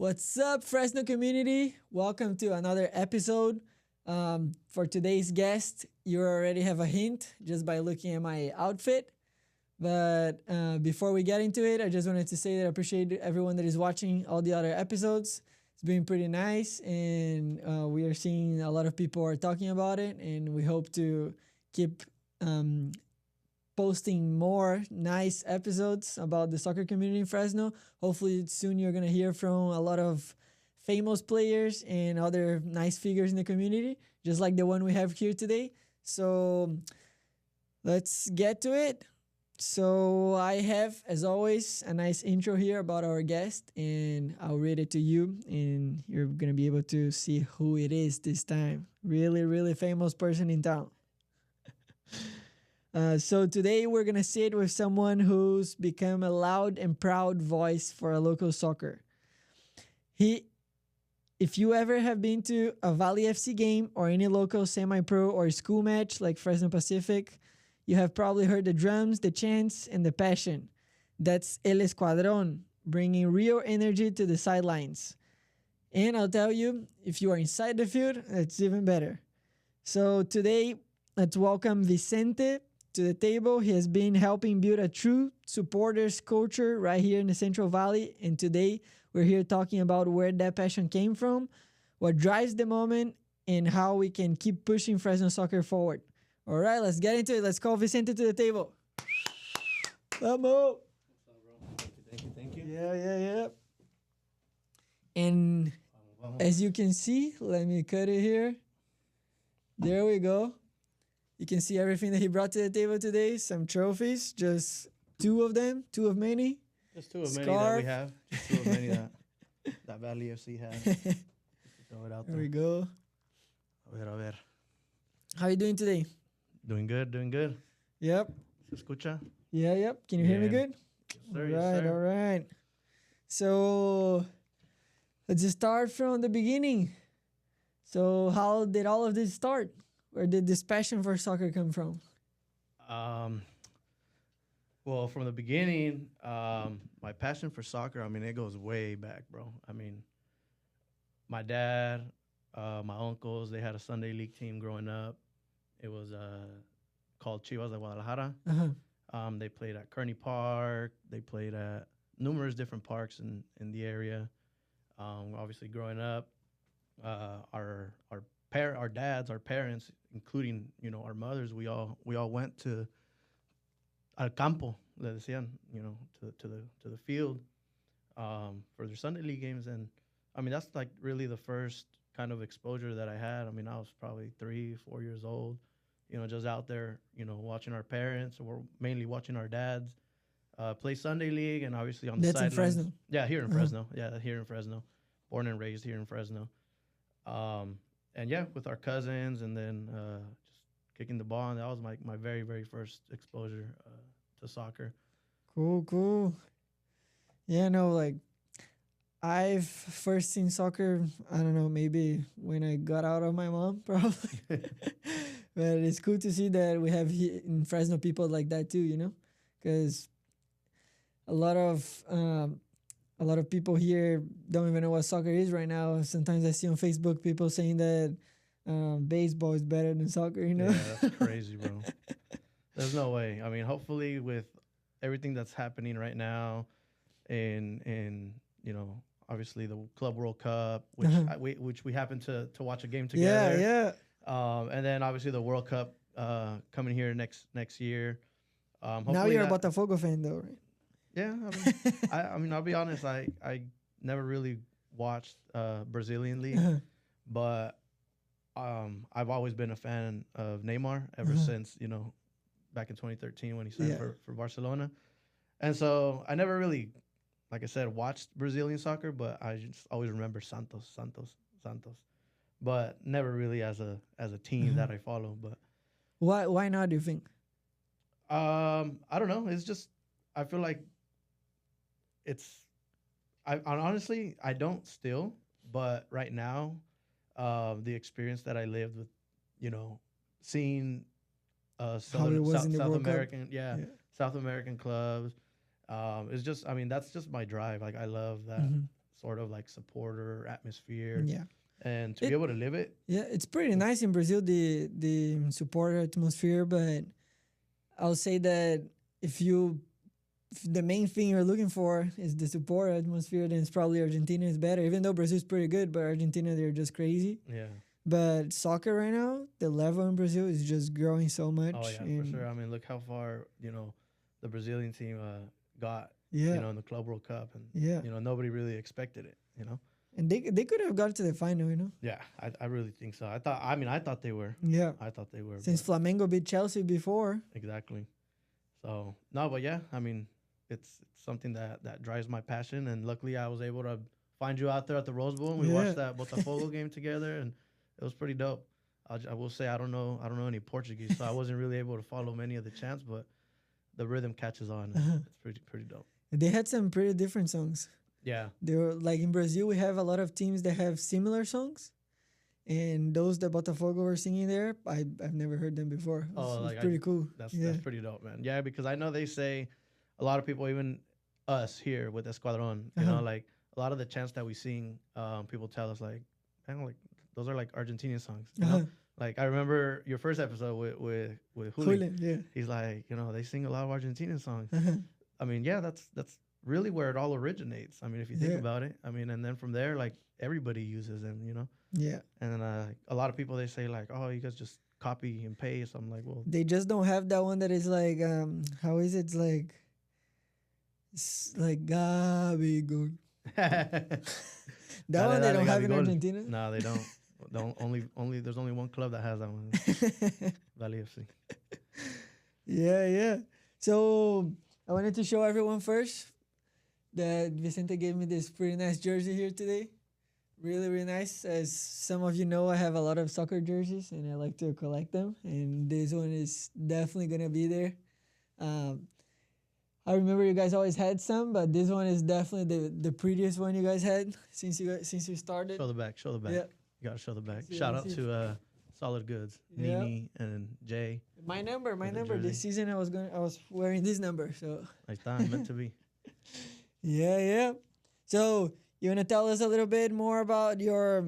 What's up, Fresno community? Welcome to another episode. For today's guest, you already have a hint just by looking at my outfit. But before we get into it, I just wanted to say that I appreciate everyone that is watching all the other episodes. It's been pretty nice, and we are seeing a lot of people are talking about it, and we hope to keep posting more nice episodes about the soccer community in Fresno. Hopefully soon you're going to hear from a lot of famous players and other nice figures in the community, just like the one we have here today. So let's get to it. So I have, as always, a nice intro here about our guest, and I'll read it to you, and you're going to be able to see who it is this time. Really, really famous person in town. So today we're going to sit with someone who's become a loud and proud voice for a local soccer. If you ever have been to a Valley FC game or any local semi-pro or school match like Fresno Pacific, you have probably heard the drums, the chants, and the passion. That's El Escuadron, bringing real energy to the sidelines. And I'll tell you, if you are inside the field, that's even better. So today, let's welcome Vicente to the table. He has been helping build a true supporters culture right here in the Central Valley. And today we're here talking about where that passion came from, what drives the moment, and how we can keep pushing Fresno soccer forward. All right, let's get into it. Let's call Vicente to the table. Vamos. What's up, bro? Thank you. Yeah. And as you can see, let me cut it here. There we go. You can see everything that he brought to the table today. Some trophies, just two of them, two of many. Just two of many that we have. Just two of many that Valley FC has. Throw it out there. There we go. A ver. How are you doing today? Doing good. Yep. ¿Se escucha? Yep. Can you hear me Yeah. good? Yes, sir. All right. So let's just start from the beginning. So how did all of this start? Where did this passion for soccer come from? Well, from the beginning, my passion for soccer, it goes way back, bro. My dad, my uncles, they had a Sunday league team growing up. It was called Chavez de Guadalajara. Uh-huh. They played at Kearney Park. They played at numerous different parks in the area. Obviously, growing up, our dads, our parents, including our mothers, we all went to al campo, le decían, to the field for their Sunday league games, and that's like really the first kind of exposure that I had. I was probably 3-4 years old, just out there, watching our parents, or mainly watching our dads play Sunday league, and obviously on the sidelines. That's in Fresno. Yeah, here in Fresno. Yeah, here in Fresno. Born and raised here in Fresno. And yeah, with our cousins, and then just kicking the ball, and that was my very, very first exposure to soccer. Cool. Yeah, no, like I've first seen soccer, I don't know, maybe when I got out of my mom, probably. But it's cool to see that we have here in Fresno people like that too, because a lot of people here don't even know what soccer is right now. Sometimes I see on Facebook people saying that baseball is better than soccer, Yeah, that's crazy, bro. There's no way. Hopefully with everything that's happening right now, and obviously the Club World Cup, which we happen to watch a game together. Yeah. And then obviously the World Cup coming here next year. Now you're a Botafogo fan, though, right? Yeah, I'll be honest. I never really watched Brazilian league, but I've always been a fan of Neymar ever since back in 2013 when he signed for Barcelona, and so I never really, like I said, watched Brazilian soccer, but I just always remember Santos, but never really as a team that I follow. But why not? Do you think? I don't know. It's just I feel like honestly, I don't still, but right now, the experience that I lived with, seeing South American, South American clubs, it's just, that's just my drive. Like I love that sort of like supporter atmosphere, Yeah. and to be It, able to live it. yeah, it's pretty nice in Brazil, the support atmosphere, but I'll say that if you if the main thing you're looking for is the support atmosphere, then it's probably Argentina is better. Even though Brazil's pretty good, but Argentina they're just crazy. Yeah. But soccer right now, the level in Brazil is just growing so much. Oh yeah, for sure. I mean, look how far the Brazilian team got. Yeah, In the Club World Cup, and yeah. nobody really expected it. And they could have got to the final. Yeah, I really think so. I thought they were. Yeah. I thought they were. Since but Flamengo beat Chelsea before. exactly. So no, but yeah, I mean, it's something that drives my passion, and luckily I was able to find you out there at the Rose Bowl, and we Yeah. watched that Botafogo game together, and it was pretty dope. I will say I don't know any Portuguese, so I wasn't really able to follow many of the chants, but the rhythm catches on. Uh-huh. It's pretty dope. They had some pretty different songs. Yeah. They were like in Brazil, we have a lot of teams that have similar songs. And those that Botafogo were singing there, I've never heard them before. It's pretty cool. That's Yeah. that's pretty dope, man. Yeah, because I know they say a lot of people, even us here with Escuadron, like a lot of the chants that we sing, people tell us like, man, like those are like Argentinian songs. Like I remember your first episode with Juli. Julian, yeah. He's like, they sing a lot of Argentinian songs. Uh-huh. I mean, yeah, that's really where it all originates. I mean, if you think Yeah. about it, I mean, and then from there, like everybody uses them, Yeah. And a lot of people they say like, oh, you guys just copy and paste. I'm like, well, They just don't have that one that is like, how is it? It's like Gabigol. That one they don't have in Argentina. No, they don't. There's only one club that has that one. Valley FC. Yeah. So I wanted to show everyone first that Vicente gave me this pretty nice jersey here today. Really, really nice. As some of you know, I have a lot of soccer jerseys and I like to collect them. And this one is definitely going to be there. I remember you guys always had some, but this one is definitely the prettiest one you guys had since you started. Show the back. Yeah. You gotta show the back. See, Shout let's out see. to Solid Goods, Yeah. Nini and Jay. My number. the This jersey. season I was wearing this number. So Like that, meant to be. yeah. So you wanna tell us a little bit more about your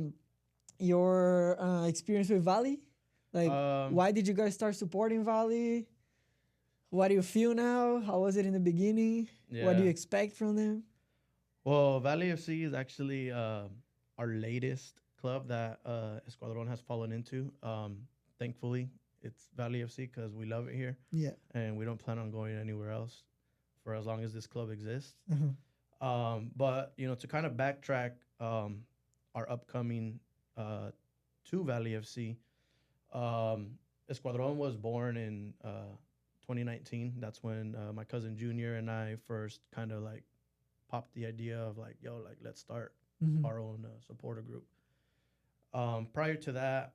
experience with Valley? Like why did you guys start supporting Valley? What do you feel now? How was it in the beginning? What do you Yeah. expect from them? Well, Valley FC is actually our latest club that Escuadron has fallen into. Thankfully, it's Valley FC because we love it here, Yeah. and we don't plan on going anywhere else for as long as this club exists. Uh-huh. But to kind of backtrack, our upcoming to Valley FC, Escuadron was born in 2019. That's when my cousin Junior and I first kind of like popped the idea of like, yo, like let's start Mhm. our own supporter group. Prior to that,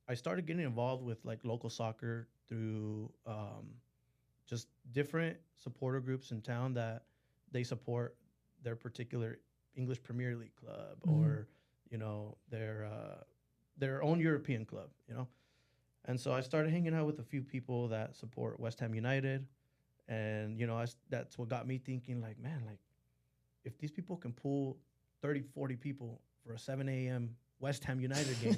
I started getting involved with like local soccer through just different supporter groups in town that they support their particular English Premier League club or their own European club, And so I started hanging out with a few people that support West Ham United, and that's what got me thinking like, man, like if these people can pull 30, 40 people for a 7 a.m. West Ham United game,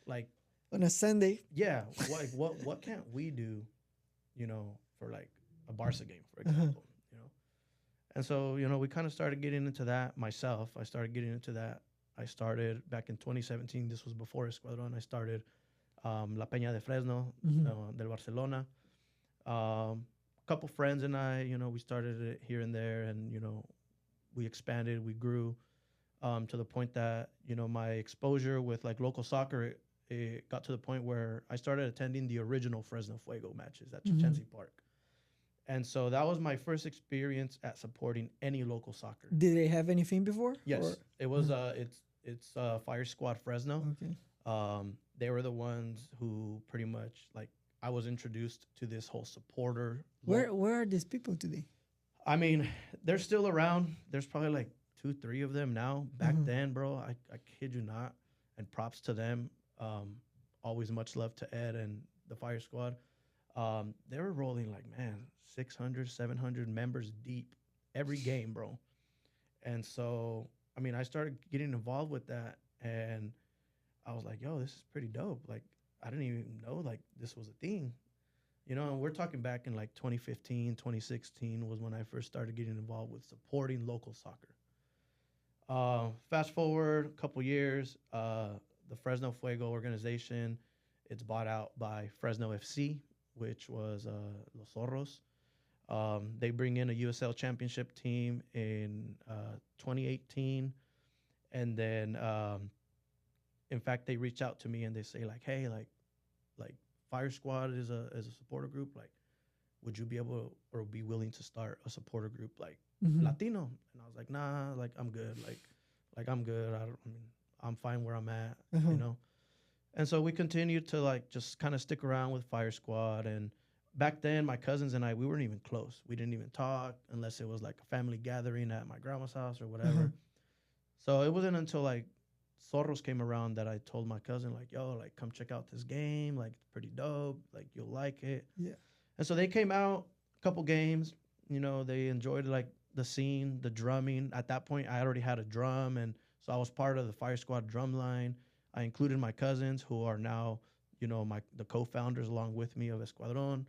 like On a Sunday. yeah, what can't we do, for like a Barca game, for example, And so, we kind of started getting into that myself. I started getting into that. I started back in 2017. This was before Escuadron. I started La Peña de Fresno, del Barcelona. A couple friends and I, we started it here and there, and, we expanded, we grew to the point that, my exposure with like local soccer, it got to the point where I started attending the original Fresno Fuego matches at Chelsea Park. And so that was my first experience at supporting any local soccer. Did they have anything before? Yes, Or- it was. It's Fire Squad Fresno. Okay. They were the ones who pretty much like I was introduced to this whole supporter. Where are these people today? I mean, they're still around. There's probably like 2-3 of them now. Back then, bro, I kid you not. And props to them. Always much love to Ed and the Fire Squad. They were rolling like, man, 600, 700 members deep every game, bro. And so, I mean, I started getting involved with that, and I was like, yo, this is pretty dope. Like, I didn't even know like this was a thing, you know. And we're talking back in like 2015, 2016 was when I first started getting involved with supporting local soccer. Fast forward a couple years, the Fresno Fuego organization, it's bought out by Fresno FC, which was Los Zorros. They bring in a USL championship team in 2018, and then in fact they reach out to me and they say like, hey, like Fire Squad is a supporter group. Like, would you be able or be willing to start a supporter group like Mm-hmm. Latino? And I was like, nah, like I'm good. Like I'm good. I mean, I'm fine where I'm at, Uh-huh. you know. And so we continued to like just kind of stick around with Fire Squad. And back then, my cousins and I, we weren't even close. We didn't even talk unless it was like a family gathering at my grandma's house or Uh-huh. whatever. So it wasn't until like Soros came around that I told my cousin like, yo, like come check out this game. Like it's pretty dope. Like you'll like it. Yeah. And so they came out a couple games. You know, they enjoyed like the scene, the drumming. At that point, I already had a drum, and so I was part of the Fire Squad drum line. I included my cousins, who are now, you know, my the co-founders along with me of Escuadron,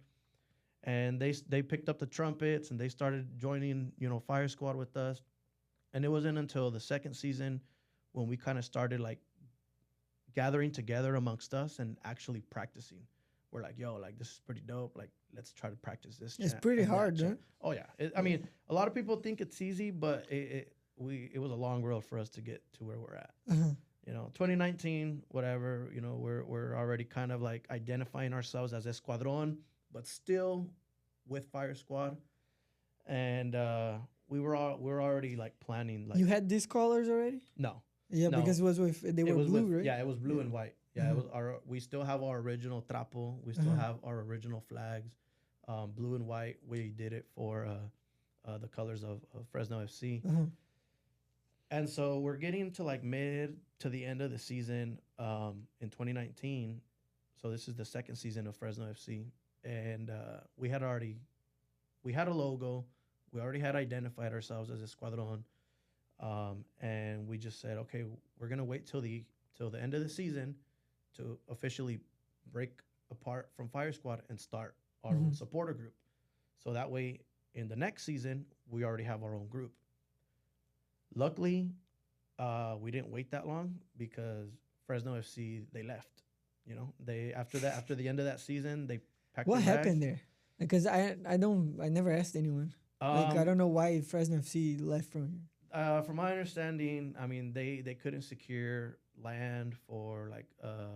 and they picked up the trumpets and they started joining, you know, Fire Squad with us. And it wasn't until the second season when we kind of started like gathering together amongst us and actually practicing. We're like, yo, like this is pretty dope. Like, let's try to practice this. It's chant pretty and that hard, huh? chant. Oh yeah. I mean, a lot of people think it's easy, but it was a long road for us to get to where we're at. Uh-huh. You know, 2019, whatever. You know, we're already kind of like identifying ourselves as Escuadron, but still with Fire Squad. And we were already like planning like You had these colors already? no. Yeah, No. because it was with they It were was blue, with, right? yeah, it was blue Yeah. and white. Yeah, it was our. We still have our original trapo. We still have our original flags, blue and white. We did it for the colors of Fresno FC. Uh-huh. And so we're getting to like mid to the end of the season in 2019. So this is the second season of Fresno FC, and we had a logo. We already had identified ourselves as Escuadron, and we just said, okay, we're gonna wait till the end of the season to officially break apart from Fire Squad and start our own supporter group. So that way, in the next season, we already have our own group. Luckily, we didn't wait that long because Fresno FC they left. You know, they after the end of that season, they packed. What their happened bags. there? Because I never asked anyone. Like I don't know why Fresno FC left from here. From my understanding, I mean they couldn't secure land for like a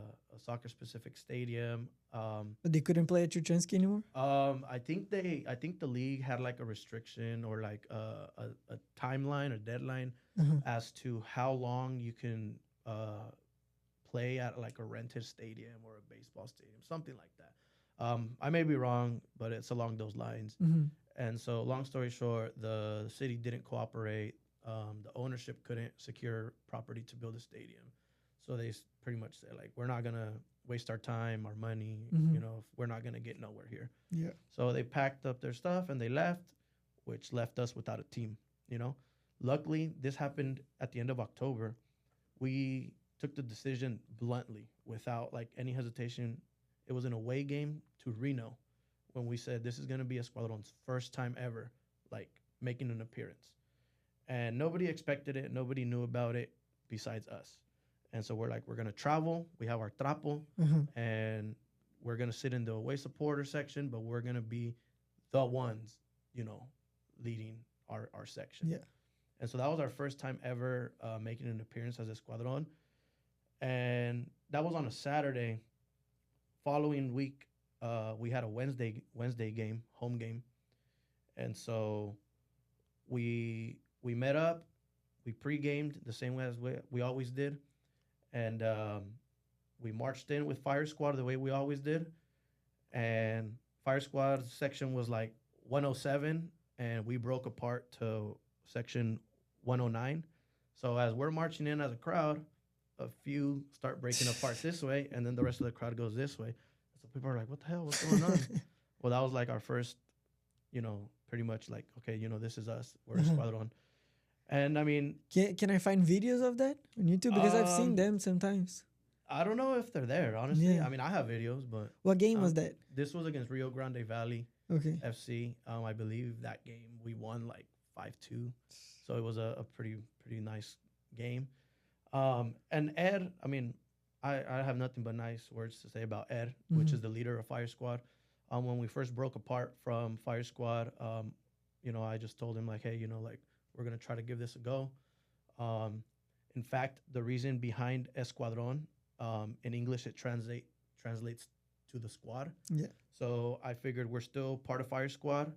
soccer specific stadium. But they couldn't play at Chuchansky anymore. I think the league had like a restriction or like a timeline or deadline Uh-huh. as to how long you can play at like a rented stadium or a baseball stadium, something like that. I may be wrong, but it's along those lines. Mm-hmm. And so, long story short, the city didn't cooperate. The ownership couldn't secure property to build a stadium. So they pretty much said, like, we're not going to waste our time, our money, you know, if we're not going to get nowhere here. Yeah. So they packed up their stuff and they left, which left us without a team, you know. Luckily, this happened at the end of October. We took the decision bluntly without, like, any hesitation. It was an away game to Reno when we said this is going to be Escuadron's first time ever, like, making an appearance. And nobody expected it. Nobody knew about it besides us. And so we're like, we're going to travel. We have our trapo. And we're going to sit in the away supporter section, but we're going to be the ones, you know, leading our section. Yeah. And so that was our first time ever making an appearance as Escuadron. And that was on a Saturday. Following week, we had a Wednesday game, home game. And so we met up. We pre-gamed the same way as we always did. And we marched in with Fire Squad the way we always did. And Fire Squad's section was like 107, and we broke apart to section 109. So as we're marching in as a crowd, a few start breaking apart this way, and then the rest of the crowd goes this way. So people are like, what the hell? What's going on? Well, that was like our first, you know, pretty much like, okay, you know, this is us. We're Escuadron. And I mean, Can I find videos of that on YouTube? Because I've seen um, them sometimes. I don't know if they're there, honestly. Yeah. I mean, I have videos, but What game was that? this was against Rio Grande Valley Okay. FC. I believe that game we won like 5-2, so it was a pretty nice game. And Ed, I mean, I have nothing but nice words to say about Ed, which is the leader of Fire Squad. When we first broke apart from Fire Squad, I just told him like, hey, like we're gonna try to give this a go. Um, in fact, the reason behind Escuadron, in English it translates to the squad. Yeah. So I figured we're still part of Fire Squad,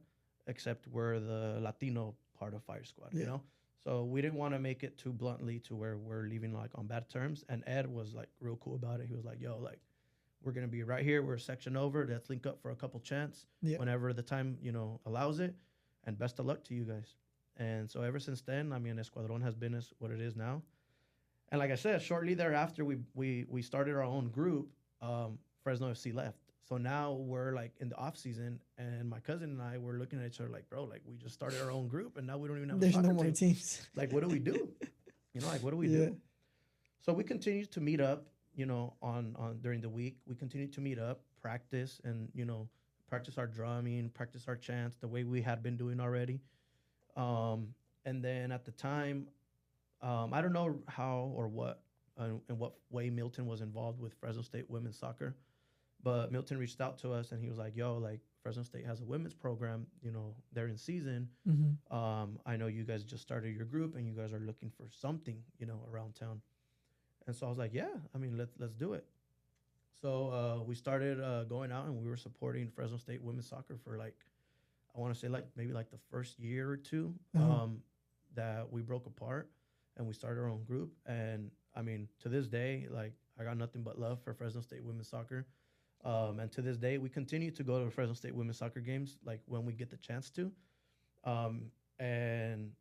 except we're the Latino part of Fire Squad. Yeah. So we didn't want to make it too bluntly to where we're leaving like on bad terms. And Ed was like real cool about it. He was like, "Yo, like we're gonna be right here. We're a section over. Let's link up for a couple chants whenever the time allows it. And best of luck to you guys." And so ever since then, I mean, Escuadron has been what it is now. And like I said, shortly thereafter, we started our own group. Fresno FC left. So now we're like in the off season, and my cousin and I were looking at each other like, bro, like we just started our own group, and now we don't even have. There's a soccer no more team. teams. Like, what do we do? Like what do we do? So we continue to meet up. On during the week, we continue to meet up, practice, and practice our drumming, practice our chants the way we had been doing already. And then at the time, I don't know how or what in what way Milton was involved with Fresno State women's soccer. But Milton reached out to us and he was like, "Yo, like Fresno State has a women's program. They're in season. I know you guys just started your group and you guys are looking for something, around town." And so I was like, "Yeah, I mean, let's do it." So we started going out and we were supporting Fresno State women's soccer for like, I want to say like maybe like the first year or two that we broke apart and we started our own group. And I mean, to this day, like I got nothing but love for Fresno State women's soccer. And to this day, we continue to go to Fresno State women's soccer games, like when we get the chance to. And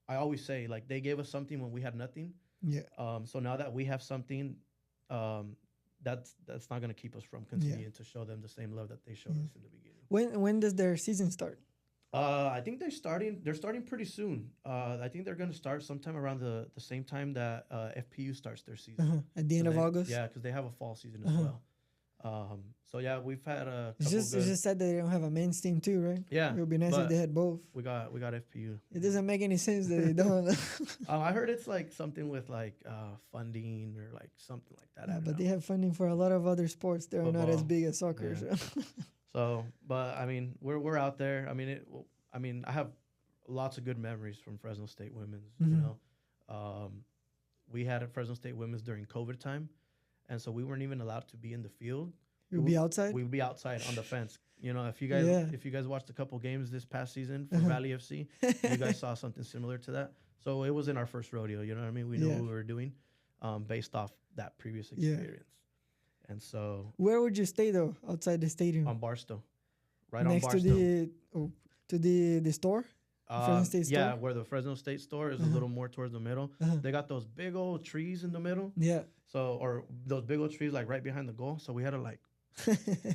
I always say, like, they gave us something when we had nothing. Yeah. So now that we have something, that's not going to keep us from continuing to show them the same love that they showed us in the beginning. When does their season start? I think they're starting pretty soon. I think they're going to start sometime around the same time that FPU starts their season. At the end of August? Yeah, because they have a fall season as well. So yeah, we've had a couple it's just sad that they don't have a men's team too, right? Yeah, it would be nice if they had both. We got FPU. It doesn't make any sense that they don't. I heard it's like something with like funding or like something like that. But they have funding for a lot of other sports. They're not as big as soccer. Yeah. So, but I mean, we're out there. I mean, I have lots of good memories from Fresno State Women's. We had at Fresno State Women's during COVID time. And so we weren't even allowed to be in the field. You'd be outside? We would be outside on the fence. If you guys watched a couple games this past season for Valley FC, you guys saw something similar to that. So it was in our first rodeo, you know what I mean? We knew what we were doing based off that previous experience. And so... Where would you stay, though, outside the stadium? On Barstow. Right next on Barstow. To the store? Fresno State store? Yeah, where the Fresno State store is a little more towards the middle. They got those big old trees in the middle. Yeah. So, or those big old trees like right behind the goal. So we had to like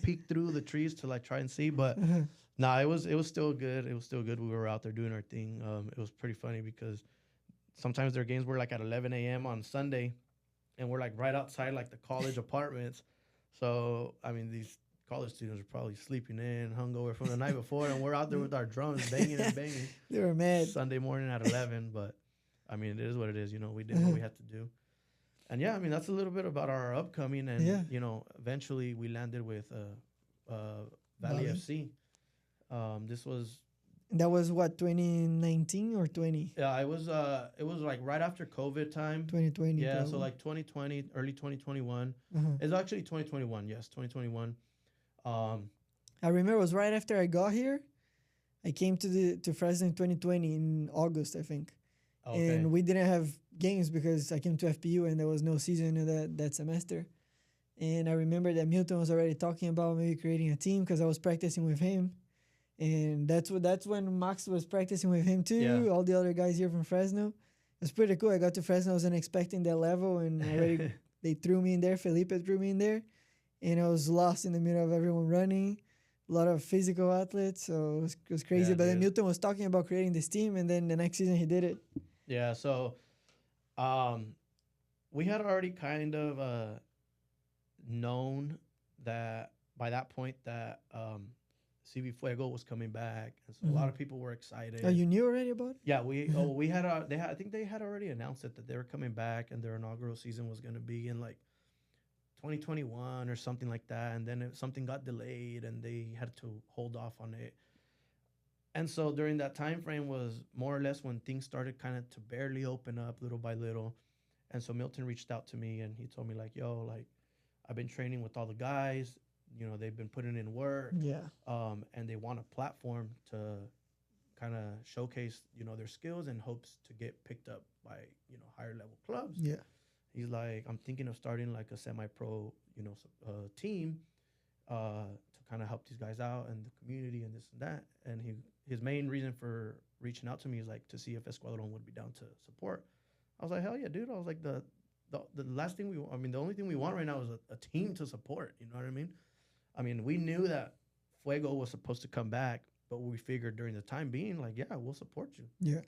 peek through the trees to like try and see. But it was still good. It was still good. We were out there doing our thing. It was pretty funny because sometimes their games were like at 11 a.m. on Sunday, and we're like right outside like the college apartments. So I mean, these college students are probably sleeping in, hungover from the night before, and we're out there with our drums banging and banging. They were mad. Sunday morning at 11, but I mean, it is what it is. We did what we had to do. And yeah, I mean, that's a little bit about our upcoming. And, eventually we landed with Valley FC. That was what, 2019 or 20? Yeah, it was like right after COVID time. 2020. Yeah, probably. so like 2020, early 2021. It's actually 2021. Yes, 2021. I remember it was right after I got here. I came to Fresno in 2020 in August, I think. Okay. And we didn't have games because I came to FPU and there was no season in that semester. And I remember that Milton was already talking about maybe creating a team because I was practicing with him. And that's when Max was practicing with him too. Yeah. All the other guys here from Fresno. It was pretty cool. I got to Fresno, I wasn't expecting that level, and already they threw me in there. Felipe threw me in there. And I was lost in the middle of everyone running. A lot of physical athletes, so it was crazy. Yeah, but then Milton was talking about creating this team, and then the next season he did it. Yeah. So, um, we had already kind of known that by that point that CV Fuego was coming back, and so a lot Mm-hmm. of people were Oh, excited. you knew already about Yeah, we it? we had they had, I think they had already announced it that they were coming back, and their inaugural season was going to be in like 2021 or something like that, and then something got delayed, and they had to hold off on it. And so during that time frame was more or less when things started kind of to barely open up little by little. And so Milton reached out to me and he told me like, "Yo, like I've been training with all the guys. You know, they've been putting in work, Yeah. and they want a platform to kind of showcase, you know, their skills in hopes to get picked up by, you know, higher level clubs." Yeah. He's like, "I'm thinking of starting like a semi-pro, you know, team to kind of help these guys out and the community and this and that." And his main reason for reaching out to me is like to see if Escuadron would be down to support. I was like, "Hell yeah, dude!" I was like, the last thing I mean, the only thing we want right now is a team to support. You know what I mean? I mean, we knew that Fuego was supposed to come back, but we figured during the time being, like, yeah, we'll support you. Yeah.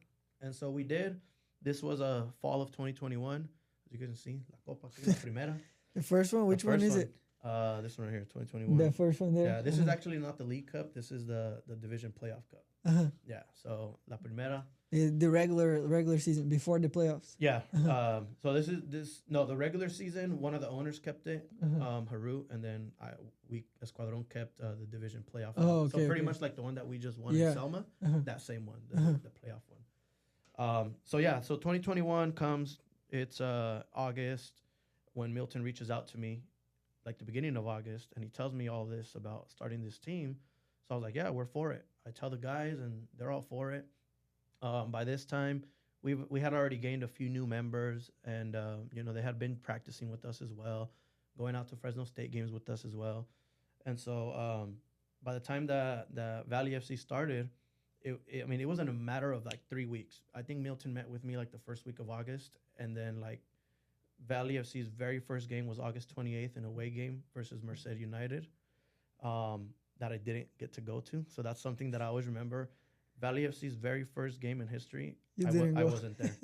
And so we did. This was a fall of 2021. As you can see, La Copa, la primera. The first one, The which one first is one, it? this one right here, The 2021. first one there. Yeah, this is actually not the League Cup. This is the Division Playoff Cup. Uh-huh. Yeah, so La Primera. The regular season before the playoffs. Yeah. So the regular season. One of the owners kept it, Haru, and then we Escuadron kept the division playoff. Oh, one. So okay, pretty okay. much like the one that we just won Yeah. in Selma, that same one, the playoff one. So yeah, so 2021 comes. It's August when Milton reaches out to me, like the beginning of August, and he tells me all this about starting this team. So I was like, yeah, we're for it. I tell the guys, and they're all for it. By this time, we had already gained a few new members, and you know they had been practicing with us as well, going out to Fresno State games with us as well. And so by the time that the Valley FC started, I mean it wasn't a matter of like 3 weeks. I think Milton met with me like the first week of August, and then like Valley FC's very first game was August 28th, an away game versus Merced United, that I didn't get to go to. So that's something that I always remember. Valley FC's very first game in history, You didn't I go. wasn't there.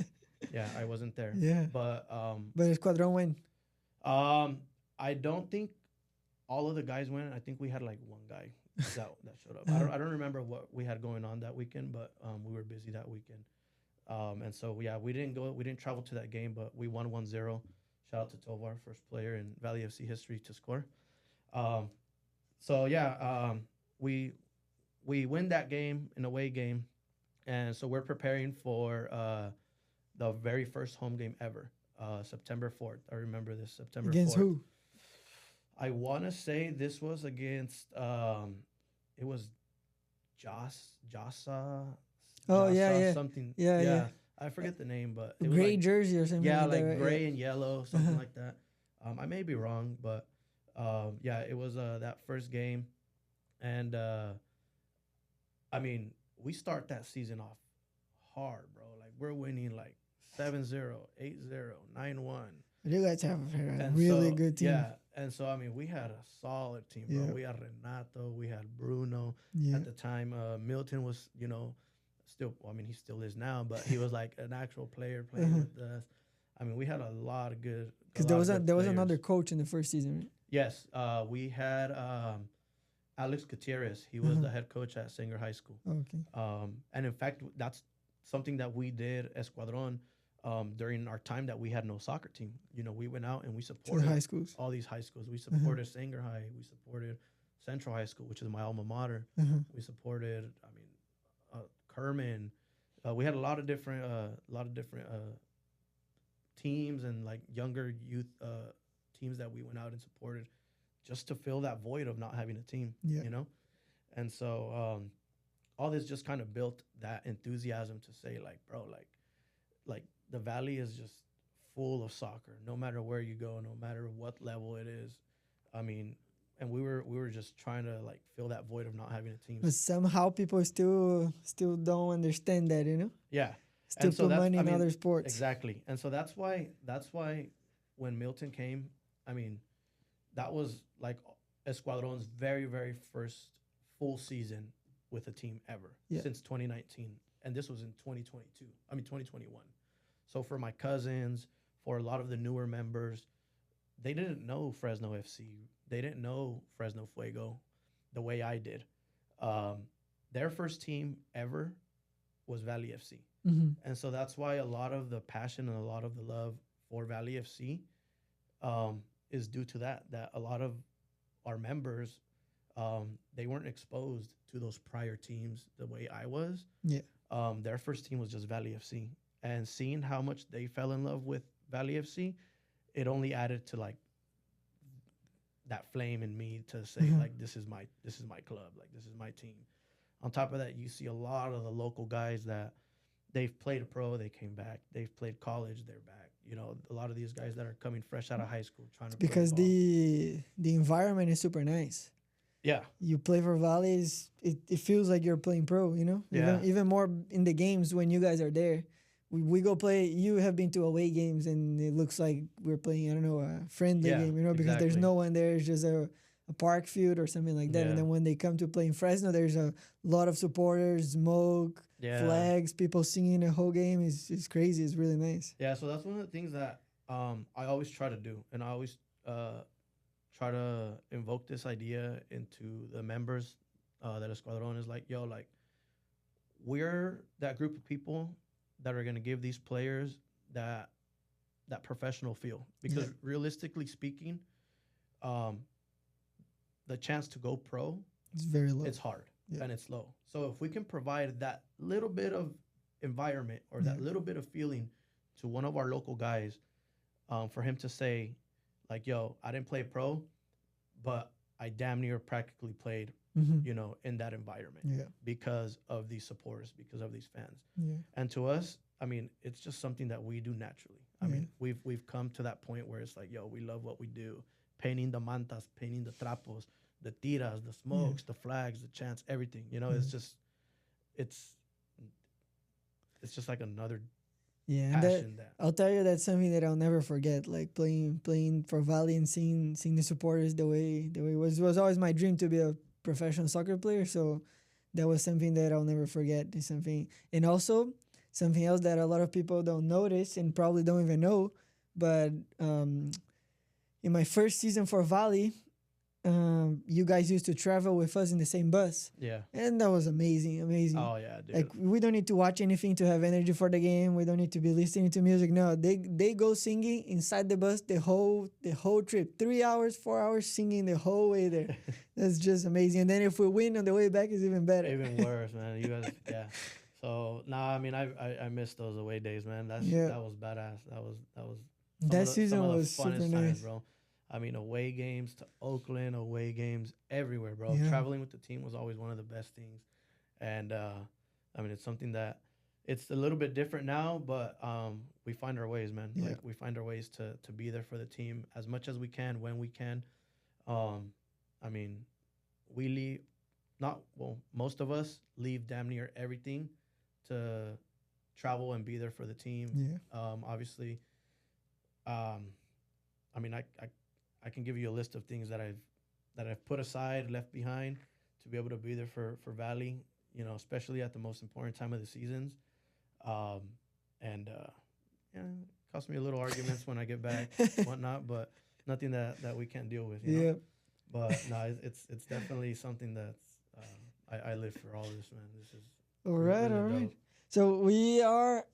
Yeah, I wasn't there. Yeah. But But Escuadron win. I don't think all of the guys went. I think we had like one guy that showed up. I don't remember what we had going on that weekend, but we were busy that weekend. And so yeah, we didn't go. We didn't travel to that game, but we won 1-0. Shout out to Tovar, first player in Valley FC history to score. So yeah, we win that game, an away game, and so we're preparing for the very first home game ever, September 4th. I remember this, September 4th. Against who? I want to say this was against, it was Jasa. Oh, yeah. Something. Yeah. I forget the name, but it was Gray like, jersey or something. yeah, like like that, right? gray and yellow, something like that. I may be wrong, but yeah, it was that first game. And I mean, we start that season off hard, bro. Like we're winning like 7-0, 8-0, 9-1. You guys have a And really so, good team. Yeah. And so, I mean, we had a solid team, bro. Yeah. We had Renato, we had Bruno. Yeah. At the time, Milton was, you know, still, well, I mean, he still is now, but he was like an actual player playing with us. I mean, we had a lot of good. Because there was another coach in the first season, right? Yes. We had Alex Gutierrez. He was the head coach at Sanger High School. Okay. And in fact, that's something that we did, Escuadron, during our time that we had no soccer team. You know, we went out and we supported high schools. all these high schools. We supported Sanger High. We supported Central High School, which is my alma mater. We supported, I mean, Kerman. We had a lot of different teams and like younger youth teams that we went out and supported just to fill that void of not having a team, you know? And so all this just kind of built that enthusiasm to say like, bro, like the Valley is just full of soccer, no matter where you go, no matter what level it is. I mean, and we were just trying to like fill that void of not having a team. But somehow people still don't understand that, you know? Yeah. Still so put money in other sports. Exactly. And so that's why when Milton came, I mean, that was like Escuadron's very, very first full season with a team ever since 2019. And this was in 2021. So for my cousins, for a lot of the newer members, they didn't know Fresno FC. They didn't know Fresno Fuego the way I did. Um, their first team ever was Valley FC. Mm-hmm. And so that's why a lot of the passion and a lot of the love for Valley FC is due to that. That a lot of our members, they weren't exposed to those prior teams the way I was. Yeah. Their first team was just Valley FC, and seeing how much they fell in love with Valley FC, it only added to like that flame in me to say like this is my club, like this is my team. On top of that, you see a lot of the local guys that they've played a pro, they came back. They've played college, they're back. You know, a lot of these guys that are coming fresh out of high school trying to play Because ball. the environment is super nice. Yeah. You play for Valleys, it feels like you're playing pro, you know? Yeah. Even more in the games when you guys are there. We go play, you have been to away games and it looks like we're playing, I don't know, a friendly game, you know, because there's exactly. no one there. It's just a park field or something like that. Yeah. And then when they come to play in Fresno, there's a lot of supporters, smoke, flags, people singing the whole game. It's crazy. It's really nice. Yeah, so that's one of the things that I always try to do. And I always try to invoke this idea into the members that Escuadron is like, yo, like, we're that group of people that are going to give these players that professional feel. Because realistically speaking, the chance to go pro, it's very low. it's hard and it's low. So if we can provide that little bit of environment or that little bit of feeling to one of our local guys, for him to say, like, yo, I didn't play pro, but I damn near practically played, you know, in that environment because of these supporters, because of these fans. Yeah. And to us, I mean, it's just something that we do naturally. I mean, we've come to that point where it's like, yo, we love what we do. Painting the mantas, painting the trapos, the tiras, the smokes, the flags, the chants, everything. You know, it's just, it's just like another passion that I'll tell you, that's something that I'll never forget. Like playing for Valley and seeing the supporters the way it was always my dream to be a professional soccer player. So that was something that I'll never forget. It's something, and also something else that a lot of people don't notice and probably don't even know. But in my first season for Valley, you guys used to travel with us in the same bus. Yeah. And that was amazing. Oh, yeah, dude. Like, we don't need to watch anything to have energy for the game. We don't need to be listening to music. No, they go singing inside the bus the whole trip. 3 hours, 4 hours singing the whole way there. That's just amazing. And then if we win on the way back, it's even better. Even worse, man. You guys, yeah. So, I mean, I miss those away days, man. That was badass. That season was super nice, times, bro. I mean, away games to Oakland, away games everywhere, bro. Yeah. Traveling with the team was always one of the best things. And, I mean, it's something that it's a little bit different now, but we find our ways, man. Yeah. Like, we find our ways to be there for the team as much as we can, when we can. I mean, we leave, most of us leave damn near everything to travel and be there for the team. Yeah. Obviously, I mean, I can give you a list of things that I've put aside, left behind to be able to be there for Valley, you know, especially at the most important time of the seasons. It cost me a little arguments when I get back, whatnot, but nothing that we can't deal with, you know? But no, it's definitely something that's, I live for all this, man. This is all right. dope. So we are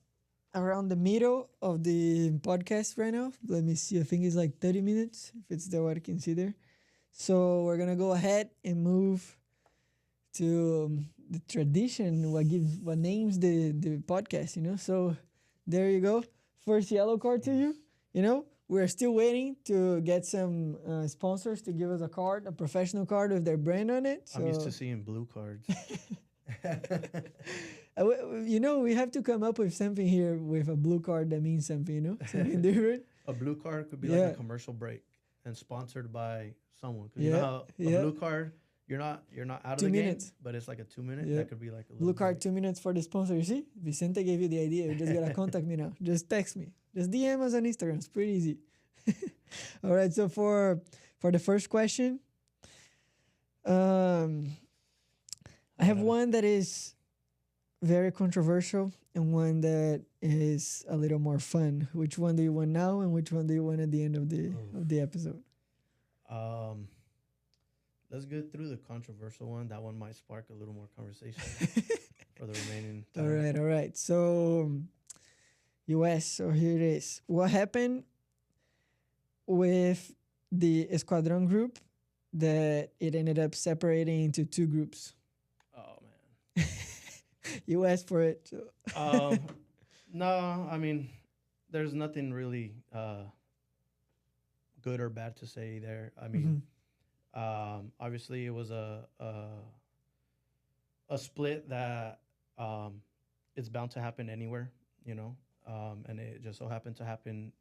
around the middle of the podcast right now. Let me see. I think it's like 30 minutes, if it's the what I can see there. So we're going to go ahead and move to the tradition, what names the podcast, you know. So there you go. First yellow card to you. You know, we're still waiting to get some sponsors to give us a card, a professional card with their brand on it. So. I'm used to seeing blue cards. You know, we have to come up with something here with a blue card that means something, you know, something different. A blue card could be like a commercial break and sponsored by someone. Cause you know how a blue card, you're not out of 2 the minutes. game, but it's like a 2 minute. That could be like a blue card, 2 minutes for the sponsor. You see, Vicente gave you the idea. You just gotta contact me now. Just text me. Just DM us on Instagram. It's pretty easy. All right. So for the first question, I have one that is very controversial, and one that is a little more fun. Which one do you want now, and which one do you want at the end of the episode? Um, let's get through the controversial one. That one might spark a little more conversation for the remaining time. All right. So, US. So here it is. What happened with the Escuadron group that it ended up separating into two groups? Oh man. You asked for it. So. Um, no, I mean, there's nothing really good or bad to say there. I mean, obviously it was a split that it's bound to happen anywhere, you know, and it just so happened to happen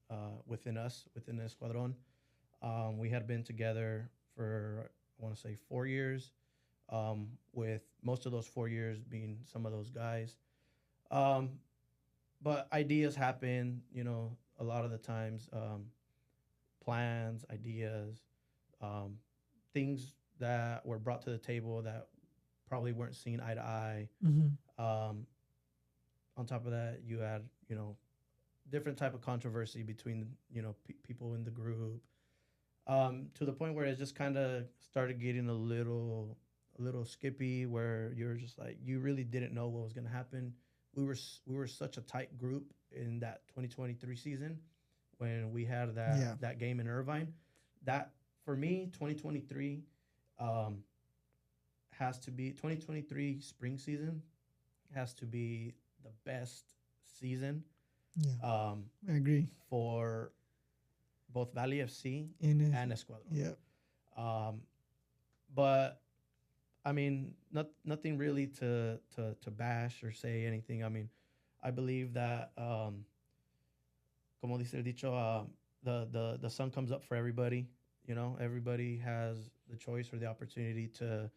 within us, within the Escuadron. We had been together for, I want to say, 4 years, with most of those 4 years being some of those guys. Um, but ideas happen, you know, a lot of the times, plans, ideas, um, things that were brought to the table that probably weren't seen eye to eye. Um, on top of that, you had, you know, different type of controversy between, you know, people in the group, to the point where it just kind of started getting a little skippy, where you're just like, you really didn't know what was going to happen. We were such a tight group in that 2023 season when we had that game in Irvine. That, for me, 2023, um, has to be 2023 spring season has to be the best season, Yeah, um, I agree. for both Valley FC and Escuadron. Yeah. Um, but I mean, nothing really to bash or say anything. I mean, I believe that, como dice el dicho, the sun comes up for everybody. You know, everybody has the choice or the opportunity to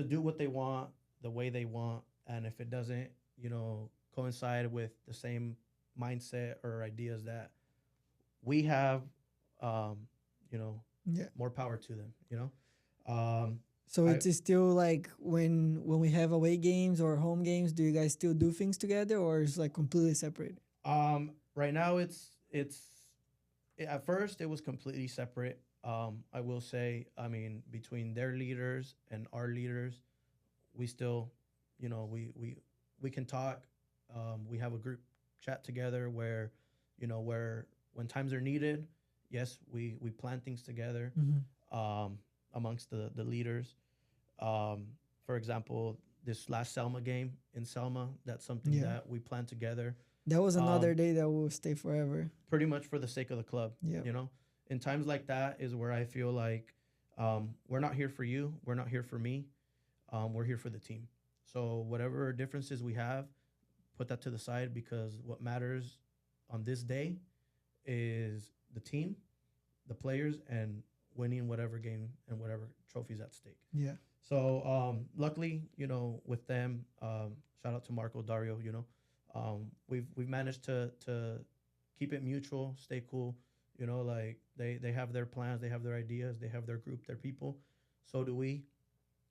do what they want the way they want, and if it doesn't, you know, coincide with the same mindset or ideas that we have, um, you know, Yeah. more power to them. You know, So I, it's still like when we have away games or home games, do you guys still do things together, or is like completely separate? right now at first it was completely separate. I will say, I mean, between their leaders and our leaders, we still, you know, we can talk. We have a group chat together where, you know, where when times are needed, yes, we plan things together, um, amongst the leaders. Um, for example, this last Selma game in Selma, that's something that we planned together. That was another day that will stay forever. Pretty much for the sake of the club. Yeah. You know, in times like that is where I feel like, we're not here for you, we're not here for me, we're here for the team. So whatever differences we have, put that to the side, because what matters on this day is the team, the players, and winning whatever game and whatever trophies at stake. Yeah. So, luckily, you know, with them, shout out to Marco, Dario. You know, we've managed to keep it mutual, stay cool. You know, like they have their plans, they have their ideas, they have their group, their people. So do we.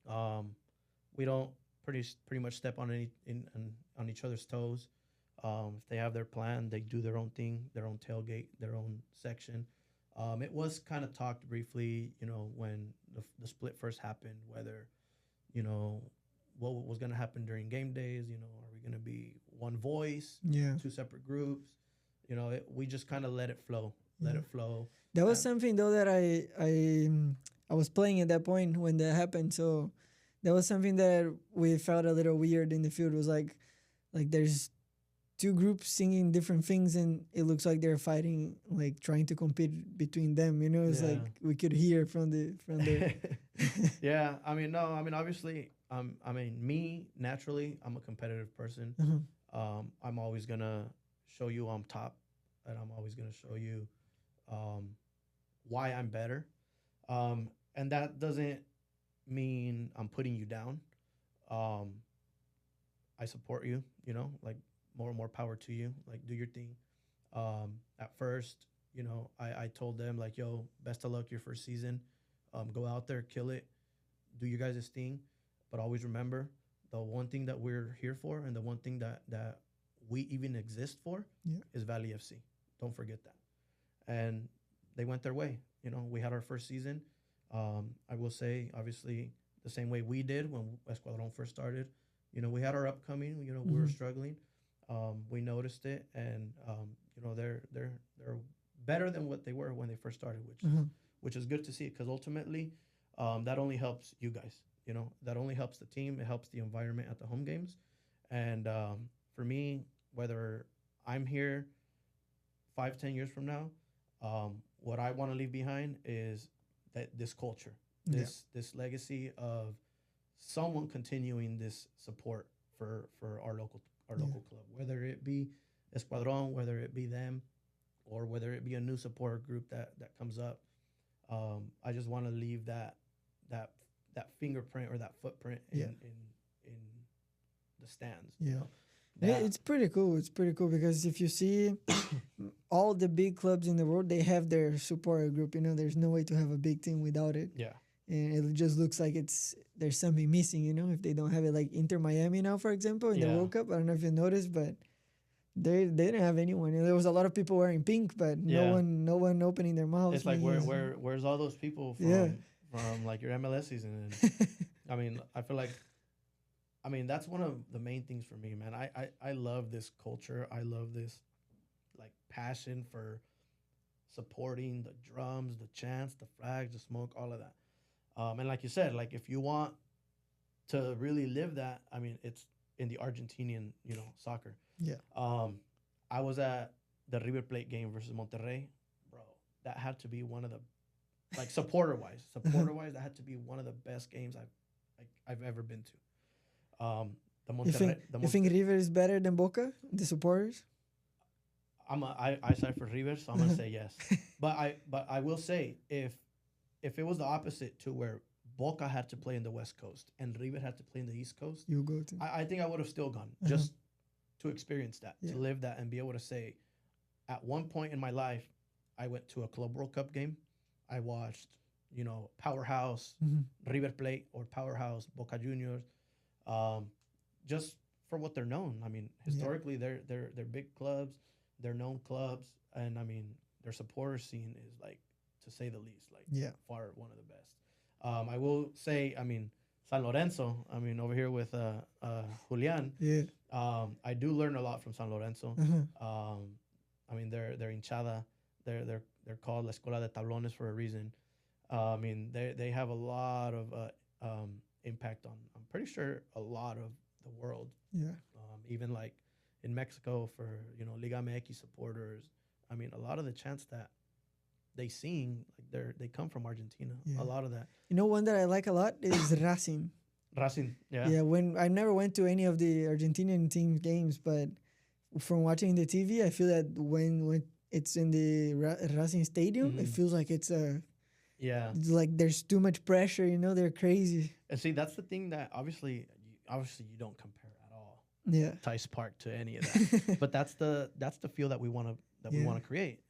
Um, we don't pretty much step on on each other's toes. If they have their plan, they do their own thing, their own tailgate, their own section. It was kind of talked briefly, you know, when the split first happened, whether, you know, what was going to happen during game days. You know, are we going to be one voice, two separate groups? You know, we just kind of let it flow, let it flow. That was something though that I was playing at that point when that happened. So that was something that we felt a little weird in the field. It was like there's two groups singing different things, and it looks like they're fighting, like trying to compete between them. You know, it's like we could hear from the Yeah, I mean, no, I mean, obviously, I mean, me naturally, I'm a competitive person. I'm always gonna show you I'm top, and I'm always gonna show you, why I'm better, and that doesn't mean I'm putting you down. Um, I support you. You know, like, more power to you. Like, do your thing. At first, you know, I told them, like, yo, best of luck your first season. Go out there, kill it, do your guys' thing, but always remember the one thing that we're here for, and the one thing that we even exist for, Yeah. is Valley FC. Don't forget that. And they went their way. You know, we had our first season. I will say, obviously, the same way we did when Escuadron first started. You know, we had our upcoming. You know, we were struggling. We noticed it, and you know, they're better than what they were when they first started, which is good to see, because ultimately, that only helps you guys. You know, that only helps the team. It helps the environment at the home games, and for me, whether I'm here 5, 10 years from now, what I want to leave behind is that this culture, this legacy of someone continuing this support for our local club, whether it be Escuadron, whether it be them, or whether it be a new supporter group that comes up. I just want to leave that fingerprint or that footprint in the stands. Yeah. You know? Yeah, it's pretty cool. It's pretty cool because if you see all the big clubs in the world, they have their supporter group. You know, there's no way to have a big team without it. Yeah. And it just looks like there's something missing, you know, if they don't have it, like Inter Miami now, for example, in the World Cup. I don't know if you noticed, but they didn't have anyone. You know, there was a lot of people wearing pink, but no one opening their mouths. It's like where's all those people from like your MLS season? And I mean, I feel like, that's one of the main things for me, man. I love this culture. I love this like passion for supporting the drums, the chants, the flags, the smoke, all of that. And like you said, like if you want to really live that, it's in the Argentinian, soccer. Yeah. I was at the River Plate game versus Monterrey, bro. That had to be one of the, like supporter-wise, that had to be one of the best games I've ever been to. The Monterrey. You think River is better than Boca, the supporters? I side for River, so I'm gonna say yes. But I will say, if it was the opposite, to where Boca had to play in the West Coast and River had to play in the East Coast, you go to. I think I would have still gone, just to experience that, to live that, and be able to say, at one point in my life, I went to a Club World Cup game. I watched, Powerhouse River Plate or Powerhouse Boca Juniors, just for what they're known. Historically, they're big clubs, they're known clubs, and their supporter scene is, like, to say the least, like far one of the best. I will say, San Lorenzo, over here with Julian. Yeah. I do learn a lot from San Lorenzo. They're hinchada. They're called La Escuela de Tablones for a reason. They have a lot of impact on, I'm pretty sure, a lot of the world. Yeah. Even like in Mexico for, Liga MX supporters. A lot of the chants that they sing, like they come from Argentina. Yeah. A lot of that. One that I like a lot is Racing. Racing, yeah. Yeah, when I never went to any of the Argentinian team games, but from watching the TV, I feel that when it's in the Racing Stadium, it feels like it's like there's too much pressure. They're crazy. And see, that's the thing that obviously you don't compare at all. Yeah, Tice Park to any of that. But that's the feel that we want to create.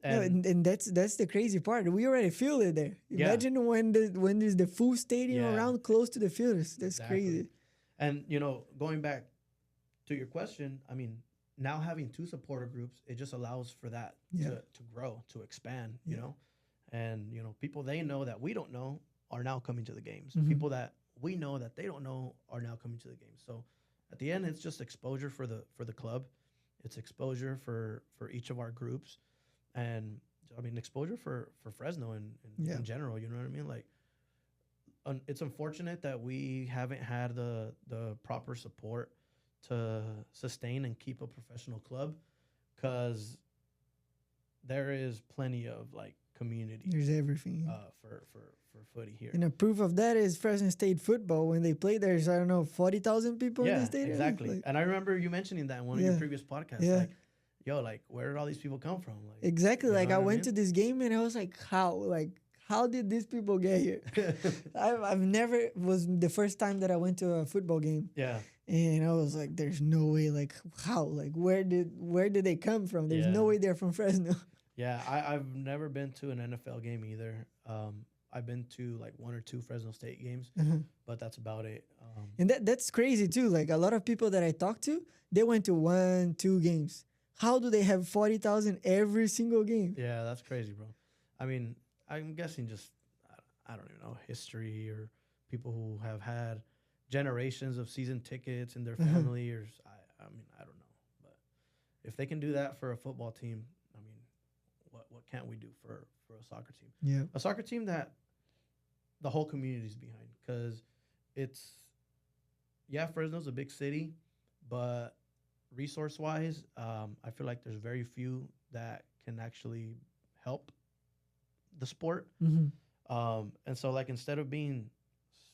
And that's the crazy part. We already feel it there. Imagine when there's the full stadium around close to the fielders. That's crazy. And going back to your question, now having two supporter groups, it just allows for that to grow, to expand. And people they know that we don't know are now coming to the games. People that we know that they don't know are now coming to the games. So at the end, it's just exposure for the club. It's exposure for each of our groups. And exposure for Fresno in general, you know what I mean? Like, it's unfortunate that we haven't had the proper support to sustain and keep a professional club, because there is plenty of like community. There's everything for footy here. And a proof of that is Fresno State football. When they play, there's 40,000 people in the stadium. Exactly. Like, and I remember you mentioning that in one of your previous podcasts. Yeah. Like, yo, like, where did all these people come from? Like, exactly. Like, I went to this game and I was like, how did these people get here? I've never, was the first time that I went to a football game. Yeah. And I was like, there's no way, like, how? Like, where did they come from? There's no way they're from Fresno. Yeah, I've never been to an NFL game either. I've been to like one or two Fresno State games, Uh-huh. but that's about it. And that's crazy too. Like a lot of people that I talked to, they went to 1, 2 games. How do they have 40,000 every single game? Yeah, that's crazy, bro. I mean, I'm guessing just I don't even know, history or people who have had generations of season tickets in their Uh-huh. family, or I mean, I don't know, but if they can do that for a football team, I mean, what can't we do for a soccer team? Yeah. A soccer team that the whole community is behind, because it's, yeah, Fresno's a big city, but resource wise, I feel like there's very few that can actually help the sport. Mm-hmm. And so, like, instead of being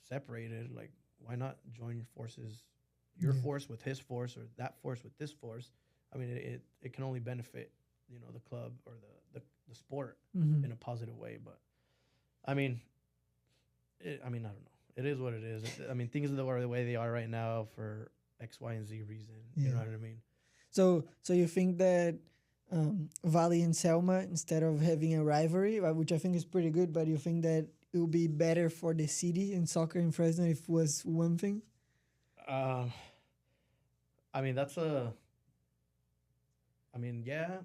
separated, like, why not join your forces, your Yeah. force with his force, or that force with this force? I mean, it can only benefit, the club or the sport Mm-hmm. in a positive way. But I mean, I mean, I don't know. It is what it is. I mean, things are the way they are right now for X, Y, and Z reason. You know Yeah. what I mean? So you think that Valley and Selma, instead of having a rivalry, which I think is pretty good, but you think that it would be better for the city and soccer in Fresno if it was one thing? Um, I mean, that's a. I mean, yeah,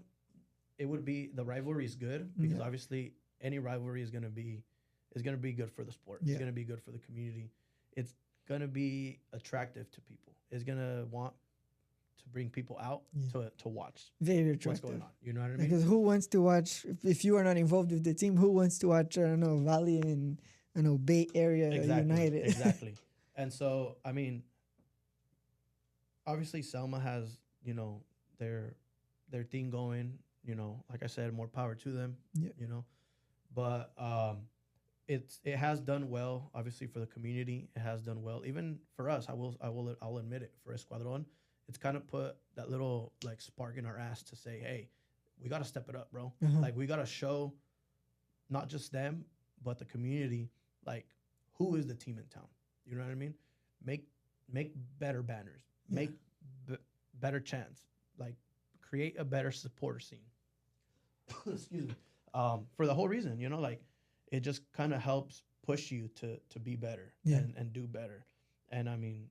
it would be, the rivalry is good because Yeah. obviously any rivalry is gonna be good for the sport. Yeah. It's gonna be good for the community. It's gonna be attractive to people. It's gonna want to bring people out Yeah. to watch Very what's attractive. going on. You know what I mean? Because who wants to watch, if you are not involved with the team, who wants to watch, I don't know, Valley and, I don't know, Bay Area Exactly. United? Exactly. And so, I mean, obviously Selma has, their thing going, like I said, more power to them. Yeah. But it has done well, obviously, for the community. It has done well, even for us. I'll admit it, for Escuadron, it's kind of put that little like spark in our ass to say, hey, we got to step it up, bro. Uh-huh. Like, we got to show not just them but the community, like, who is the team in town. You know what I mean? Make better banners, Yeah. make better chants, like, create a better supporter scene. Excuse me. For the whole reason, like, it just kind of helps push you to be better. Yeah. and do better. And I mean,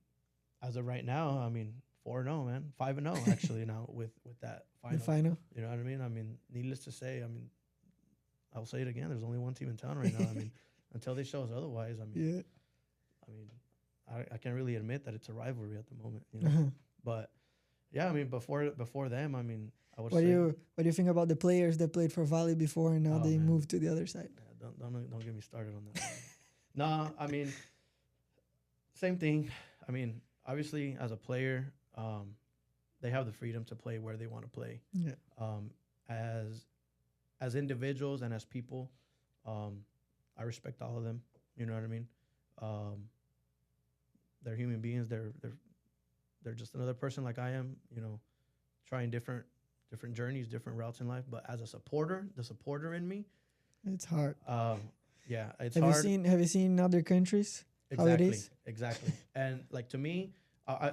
as of right now, I mean, 4-0, man, 5-0 actually now with that final. The final. You know what I mean? I mean, needless to say, I mean, I'll say it again. There's only one team in town right now. I mean, until they show us otherwise, I mean, Yeah. I can't really admit that it's a rivalry at the moment. Uh-huh. But yeah, I mean, before them, I mean, I would What say. do you think about the players that played for Valley before and now Oh, they man. moved to the other side? Yeah, don't get me started on that. Nah, I mean, same thing. I mean, obviously, as a player, they have the freedom to play where they want to play. Yeah. As individuals and as people, I respect all of them. You know what I mean? They're human beings. They're just another person like I am. Trying different journeys, different routes in life. But as a supporter, the supporter in me, It's hard. yeah, it's Have hard. you seen other countries how it Exactly, is? exactly. And like, to me,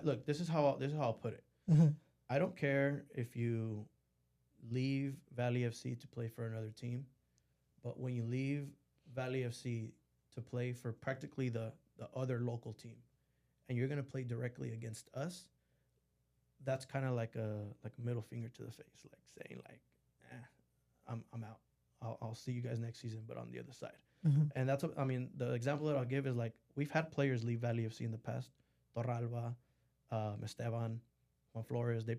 look, this is how I'll put it. Uh-huh. I don't care if you leave Valley FC to play for another team, but when you leave Valley FC to play for practically the other local team, and you're gonna play directly against us, that's kind of like a middle finger to the face, like saying like, I'm out. I'll see you guys next season, but on the other side. Uh-huh. And that's what I mean. The example that I'll give is, like, we've had players leave Valley FC in the past. Torralba, Esteban, Juan Flores. They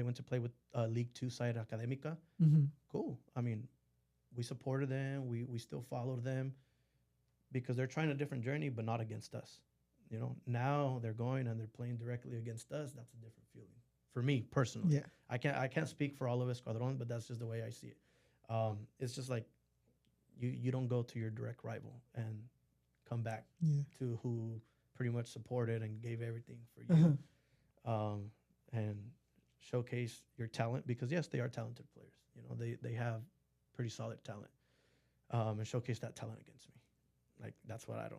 went to play with League Two side Académica. Mm-hmm. Cool. I mean, we supported them. We still followed them because they're trying a different journey, but not against us. Now they're going and they're playing directly against us. That's a different feeling for me personally. Yeah. I can't speak for all of Escuadron, but that's just the way I see it. It's just like you don't go to your direct rival and come back Yeah. to who pretty much supported and gave everything for you, Uh-huh. and showcase your talent, because yes, they are talented players. They have pretty solid talent, and showcase that talent against me. Like, that's what I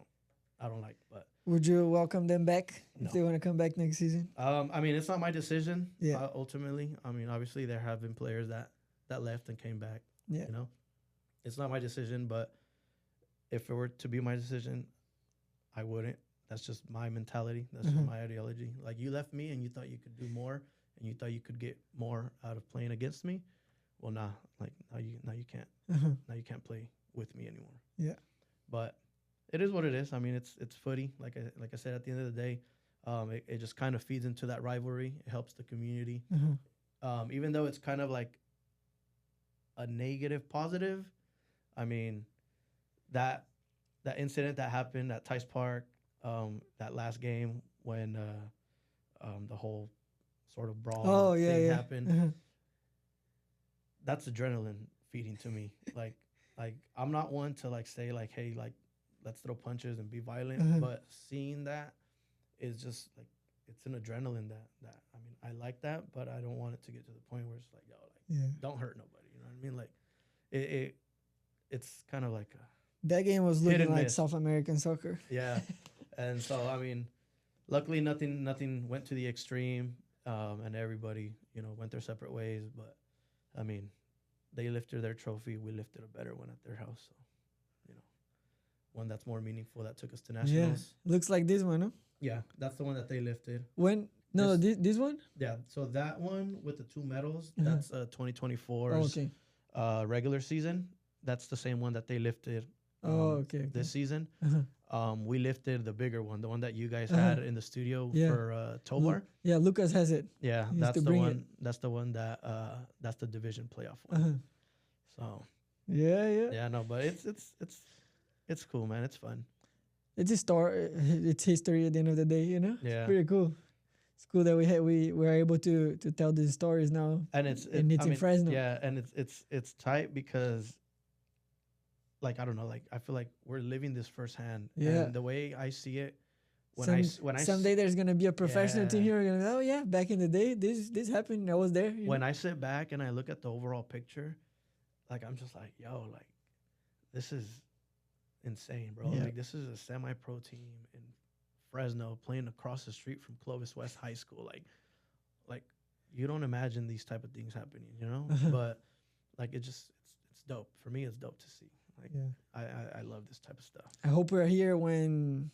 don't like. But Would you welcome them back No. if they want to come back next season? I mean, it's not my decision. Yeah. Ultimately, I mean, obviously there have been players that left and came back. Yeah. It's not my decision, but if it were to be my decision, I wouldn't. That's just my mentality. That's just my ideology. Like, you left me and you thought you could do more and you thought you could get more out of playing against me. Well, nah, like now you can't. Now you can't play with me anymore. Yeah. But it is what it is. I mean, it's footy. Like I said, at the end of the day, it just kind of feeds into that rivalry. It helps the community. Even though it's kind of like a negative positive. I mean, that incident that happened at Tice Park, that last game when the whole sort of brawl thing happened. That's adrenaline feeding to me. Like I'm not one to like say like, hey, like let's throw punches and be violent, but seeing that is just like, it's an adrenaline that I mean, I like that, but I don't want it to get to the point where it's like, yo, like don't hurt nobody. You know what I mean? Like it's kind of like that game was looking like South American soccer. Yeah. And so, I mean, luckily nothing went to the extreme, and everybody, you know, went their separate ways. But, I mean, they lifted their trophy. We lifted a better one at their house. So, you know, one that's more meaningful that took us to nationals. Yeah. Looks like this one, huh? Yeah, that's the one that they lifted. When? No, this one? Yeah, so that one with the 2 medals, that's 2024's regular season. That's the same one that they lifted this season. We lifted the bigger one, the one that you guys had in the studio for Tobar. Yeah, Lucas has it. Yeah, that's the one. That's the one that that's the division playoff one. So yeah, no, but it's cool, man. It's fun. It's a story. It's history at the end of the day, you know. Yeah, it's pretty cool. It's cool that we were able to tell these stories now, and it's in Fresno. Yeah, and it's tight because, like, I don't know, like I feel like we're living this firsthand. Yeah, and the way I see it, someday there's gonna be a professional team here. We're gonna go, oh yeah, back in the day, this happened. I was there. When I sit back and I look at the overall picture, like I'm just like, yo, like this is insane, bro. Yeah. Like this is a semi-pro team in Fresno playing across the street from Clovis West High School. Like you don't imagine these type of things happening, you know? But like it's dope. For me, it's dope to see. Like I love this type of stuff. I hope we're here when,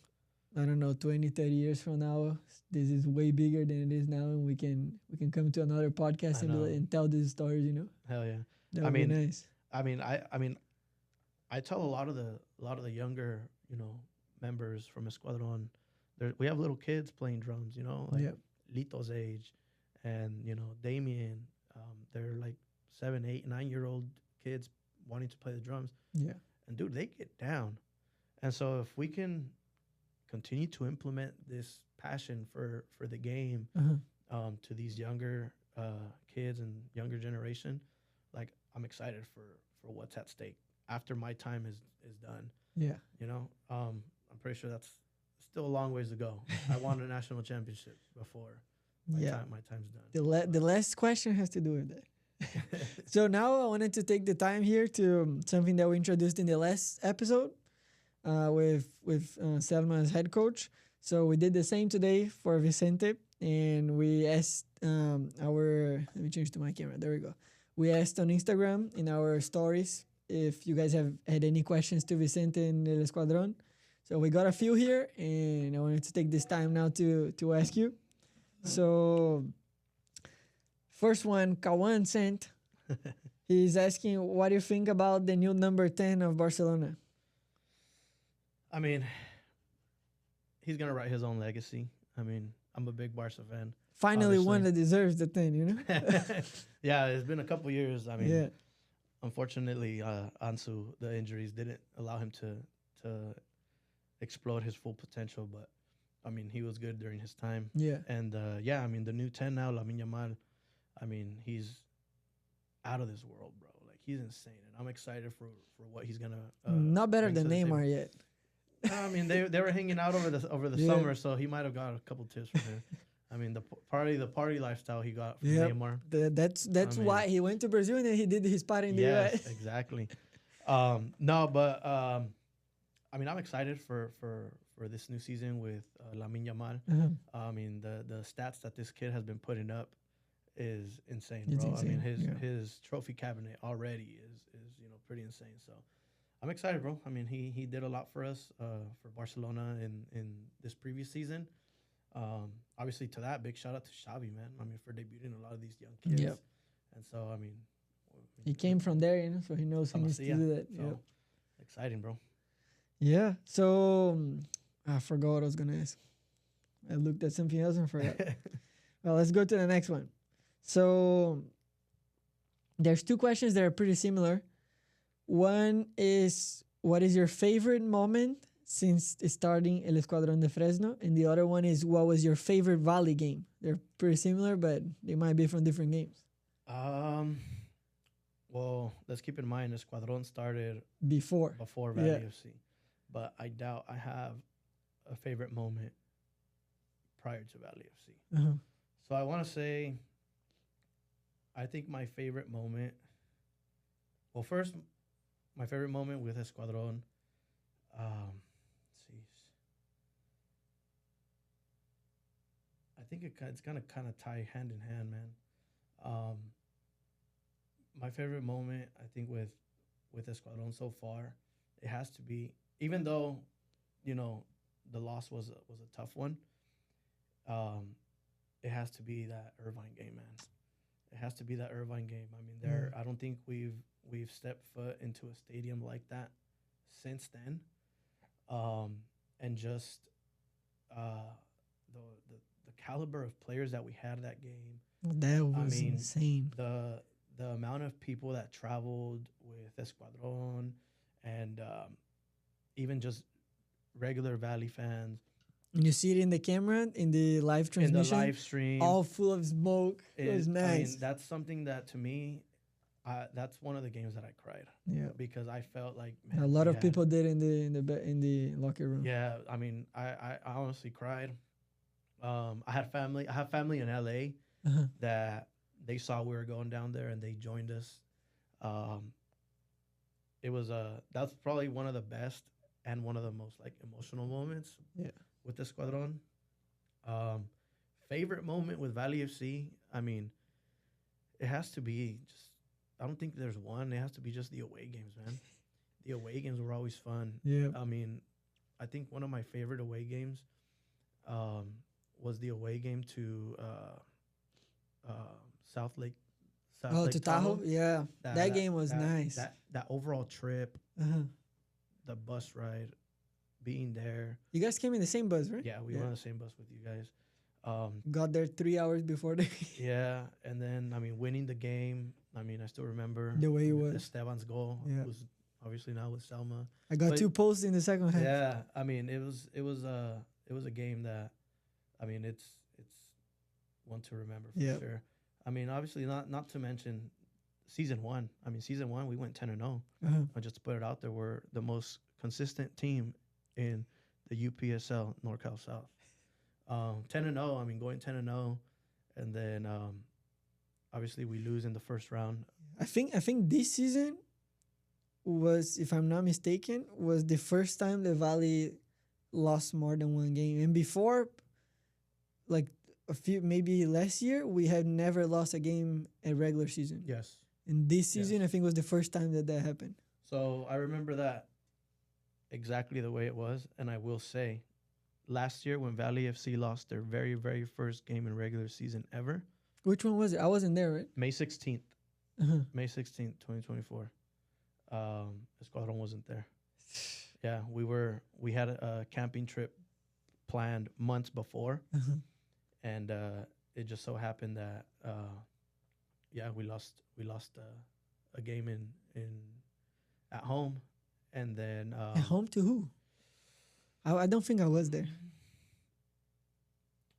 I don't know, 20, 30 years from now, this is way bigger than it is now, and we can come to another podcast and tell these stories, you know? Hell yeah. That would be nice. I mean, I tell a lot of the younger, you know, members from Escuadron, we have little kids playing drums, you know, like Lito's age, and you know, Damien. They're like 7, 8, 9-year-old kids wanting to play the drums. Yeah, and dude, they get down. And so if we can continue to implement this passion for the game to these younger kids and younger generation, like I'm excited for what's at stake after my time is done. Yeah, you know, I'm pretty sure that's still a long ways to go. I want a national championship before my time's done. The last question has to do with that. So now I wanted to take the time here to something that we introduced in the last episode with Selma as head coach. So we did the same today for Vicente, and we asked let me change to my camera. There we go. We asked on Instagram in our stories if you guys have had any questions to Vicente and El Escuadron. So we got a few here, and I wanted to take this time now to ask you. So first one, Kawan sent. He's asking, what do you think about the new number 10 of Barcelona? I mean, he's going to write his own legacy. I mean, I'm a big Barca fan. Finally, obviously. One that deserves the 10, you know? Yeah, it's been a couple years. I mean, unfortunately, Ansu, the injuries didn't allow him to explode his full potential. But, I mean, he was good during his time. Yeah. And, I mean, the new 10 now, Lamine Yamal, I mean, he's out of this world, bro. Like, he's insane. And I'm excited for what he's going to not better than Neymar yet. I mean, they were hanging out over the summer, so he might have got a couple tips from him. I mean, the party lifestyle he got from Neymar. That's why he went to Brazil and then he did his party in the US. Yes, exactly. No, but I mean, I'm excited for this new season with Lamine Yamal. I mean, the stats that this kid has been putting up is insane, bro. Insane. I mean, his trophy cabinet already is pretty insane. So I'm excited, bro. I mean, he did a lot for us, for Barcelona in this previous season. Obviously, to that, big shout out to Xavi, man. I mean, for debuting a lot of these young kids. Yep. And so, I mean, He came from there, so he knows he needs to do that. So, exciting, bro. Yeah. So I forgot what I was gonna ask. I looked at something else and forgot. Well, let's go to the next one. So there's two questions that are pretty similar. One is, what is your favorite moment since starting El Escuadrón de Fresno? And the other one is, what was your favorite Valley game? They're pretty similar, but they might be from different games. Well, let's keep in mind Escuadron started Before Valley FC. But I doubt I have a favorite moment prior to Valley FC. Uh-huh. So I want to say, I think my favorite moment, well, first, my favorite moment with Escuadron, let's see. I think it's gonna kind of tie hand in hand, man. My favorite moment, I think, with Escuadron so far, it has to be, even though, the loss was a tough one. It has to be that Irvine game, man. It has to be that Irvine game. I mean, I don't think we've stepped foot into a stadium like that since then. And just the caliber of players that we had that game. That was insane. The amount of people that traveled with Escuadron, and even just regular Valley fans. And you see it in the camera, in the live transmission. In the live stream. All full of smoke. It was nice. I mean, that's something that, to me, that's one of the games that I cried. Yeah. Because I felt like, man, a lot of people did in the locker room. Yeah, I mean, I honestly cried. I have family in LA that they saw we were going down there and they joined us. It was that's probably one of the best and one of the most emotional moments. Yeah. With the Escuadron. Favorite moment with Valley FC, I mean, it has to be just, I don't think there's one. It has to be just the away games, man. The away games were always fun. Yeah. I mean, I think one of my favorite away games was the away game to South Lake. To Tahoe? Yeah. That game was nice. That overall trip, the bus ride, being there. You guys came in the same bus, right? Yeah, we were on the same bus with you guys. Got there 3 hours before the game. Yeah, and then, I mean, winning the game. I mean, I still remember the way it was. Esteban's goal. Yeah. Was obviously now with Selma. I got 2 posts in the second half. Yeah, I mean, it was a game that, I mean, it's one to remember for sure. I mean, obviously not to mention season 1. I mean, season 1 we went 10-0. Just to put it out there, we're the most consistent team in the UPSL NorCal South. 10-0. I mean, going 10-0, and then obviously we lose in the first round. I think this season was, if I'm not mistaken, was the first time the Valley lost more than one game. And before, like maybe last year, we had never lost a game at regular season. Yes. And this season, I think, was the first time that happened. So I remember that exactly the way it was. And I will say, last year when Valley FC lost their very, very first game in regular season ever. Which one was it? I wasn't there, right? May 16th. May 16th, 2024. Escuadron wasn't there. Yeah, we had a camping trip planned months before. And it just so happened that we lost a game in at home. And then at home to who? I don't think I was there.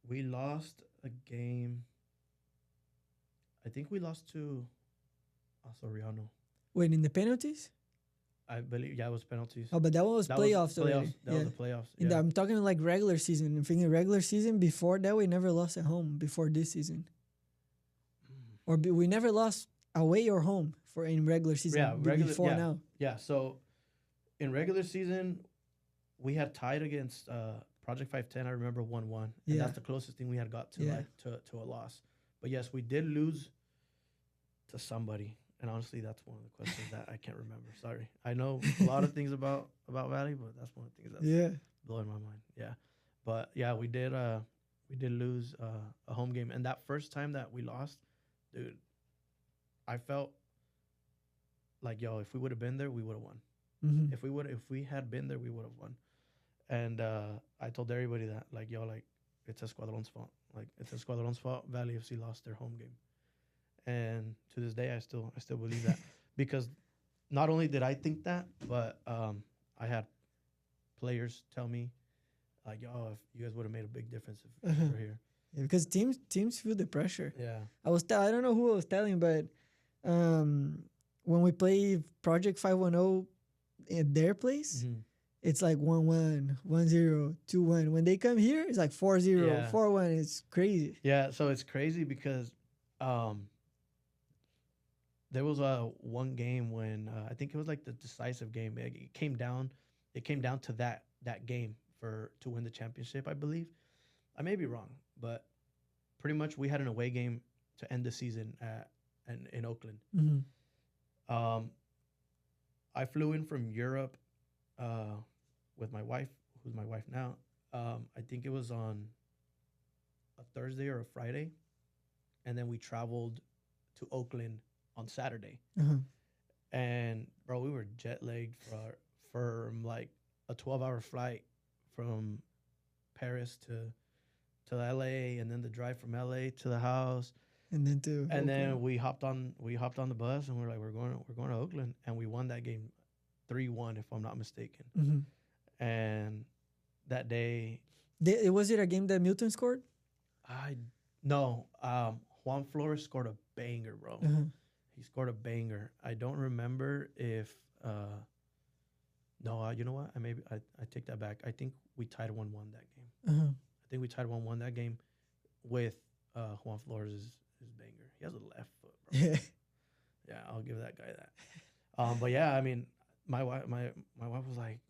We lost a game. I think we lost to Soriano. Wait, in the penalties? I believe, it was penalties. Oh, but that one was playoffs already. That was the playoffs. Yeah. I'm talking like regular season. I'm thinking regular season. Before that, we never lost at home before this season. Or we never lost away or home in regular season. Yeah, before now. Yeah, so in regular season, we had tied against Project 510. I remember 1-1. And that's the closest thing we had got to to a loss. But yes, we did lose to somebody. And honestly, that's one of the questions that I can't remember. Sorry, I know a lot of things about Valley, but that's one of the things that's Yeah. blowing my mind. Yeah, but yeah, we did lose a home game, and that first time that we lost, dude, I felt like, yo, if we would have been there, we would have won. Mm-hmm. If we had been there, we would have won. And I told everybody that, like, yo, like, it's Escuadron's fault. Like, it's Escuadron's fault. Valley FC lost their home game, and to this day, I still believe that because not only did I think that, but I had players tell me, like, yo, if you guys would have made a big difference if you were here. Yeah, because teams feel the pressure. Yeah. I don't know who I was telling, but when we play Project 510 at their place, it's like 1-1, 1-0, 2-1. When they come here, it's like 4-0, Yeah. 4-1. It's crazy. Yeah, so it's crazy because there was one game when I think it was like the decisive game. It came down to that game to win the championship, I believe. I may be wrong, but pretty much we had an away game to end the season in Oakland. Mm-hmm. I flew in from Europe with my wife, who's my wife now. I think it was on a Thursday or a Friday, and then we traveled to Oakland on Saturday. Uh-huh. And bro, we were jet lagged for like a 12-hour flight from Paris to LA, and then the drive from LA to the house. And Then we hopped on the bus, and we're like, we're going to Oakland, and we won that game 3-1 if I'm not mistaken. Mm-hmm. And that day, was it a game that Milton scored? No. Juan Flores scored a banger, bro. Uh-huh. He scored a banger. I don't remember if no, you know what? I take that back. I think we tied 1-1 that game. Uh-huh. I think we tied 1-1 that game with Juan Flores' his banger. He has a left foot, bro. Yeah. Yeah, I'll give that guy that. But yeah, I mean, my wife was like,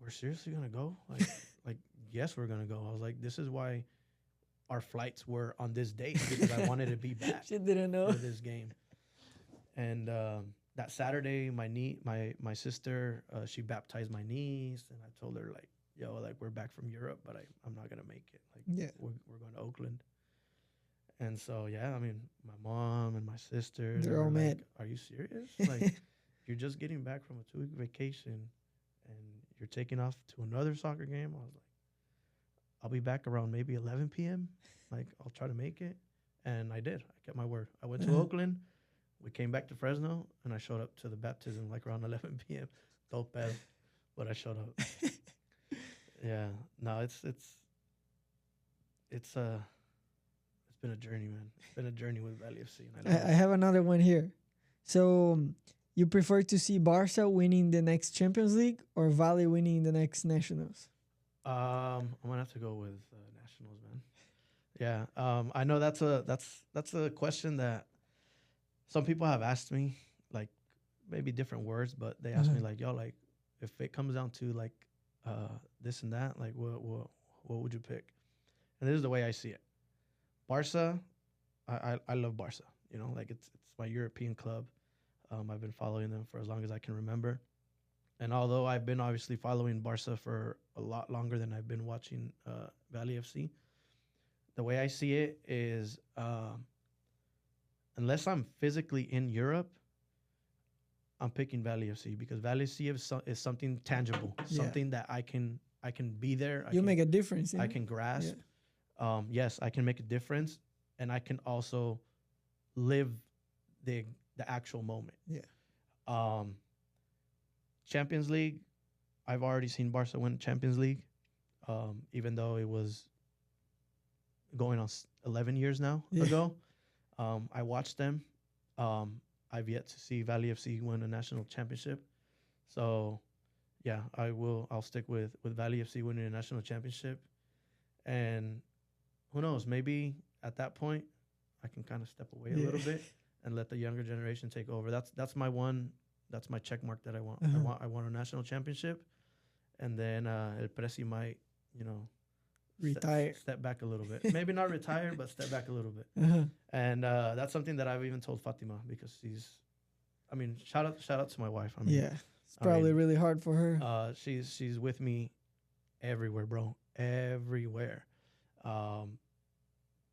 "We're seriously gonna go?" Like, yes, we're gonna go. I was like, "This is why our flights were on this date, because I wanted to be back." She didn't know for this game. And that Saturday, my sister, she baptized my niece, and I told her, like, yo, like, we're back from Europe, but I'm not gonna make it. Like, yeah, we're going to Oakland. And so yeah, I mean, my mom and my sister, they're all mad. Like, are you serious? Like, you're just getting back from a 2-week vacation, and you're taking off to another soccer game? I was like, I'll be back around maybe 11 p.m. Like, I'll try to make it. And I did. I kept my word. I went to Oakland. We came back to Fresno, and I showed up to the baptism like around 11 p.m. Dope bad, but I showed up. Yeah. No, it's been a journey, man. It's been a journey with Valley FC. And I have another one here. So, you prefer to see Barca winning the next Champions League or Valley winning the next Nationals? I'm gonna have to go with Nationals, man. Yeah. I know that's a question that some people have asked me, like, maybe different words, but they asked me, like, yo, like, if it comes down to like this and that, like, what would you pick? And this is the way I see it. Barca, I love Barca. You know, like, it's my European club. I've been following them for as long as I can remember. And although I've been obviously following Barca for a lot longer than I've been watching Valley FC, the way I see it is, unless I'm physically in Europe, I'm picking Valley FC, because Valley FC is something tangible, something that I can be there. You make a difference. I can grasp. Yeah. Yes, I can make a difference, and I can also live the actual moment. Yeah. Champions League, I've already seen Barca win Champions League, even though it was going on 11 years now ago. I watched them. I've yet to see Valley FC win a national championship. So, yeah, I'll stick with Valley FC winning a national championship. And who knows, maybe at that point I can kind of step away a little bit and let the younger generation take over. That's my check mark that I want. I want a national championship, and then El Presi might, retire, step back a little bit. Maybe not retire, but step back a little bit. And that's something that I've even told Fatima, because I mean, shout out to my wife. I mean, Yeah, it's I probably mean, really hard for her. she's with me everywhere, bro, everywhere. Um,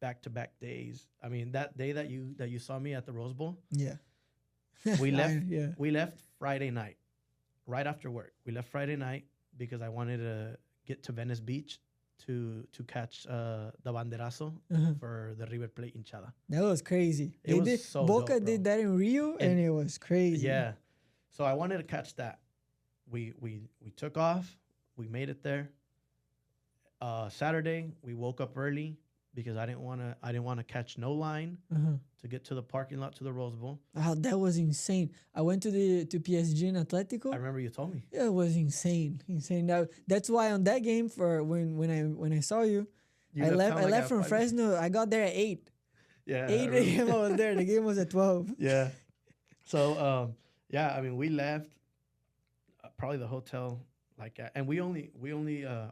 back to back days. I mean, that day that you saw me at the Rose Bowl, Yeah. we left Yeah. we left Friday night, right after work. We left Friday night because I wanted to get to Venice Beach to catch the banderazo Uh-huh. for the River Plate hinchada. That was crazy. It They was did so Boca dope, bro. did that in Rio, and And it was crazy. yeah, so I wanted to catch that. We took off. We made it there. Saturday we woke up early because I didn't want to catch no line Uh-huh. to get to the parking lot to the Rose Bowl. Oh, that was insane. I went to PSG and Atletico. I remember you told me. Yeah, it was insane, insane. That's why on that game for when I saw you, You I left town like I left at from 5. Fresno. I got there at 8. Yeah, 8 a.m. I was there. The game was at 12. Yeah. So yeah, I mean we left probably the hotel and we only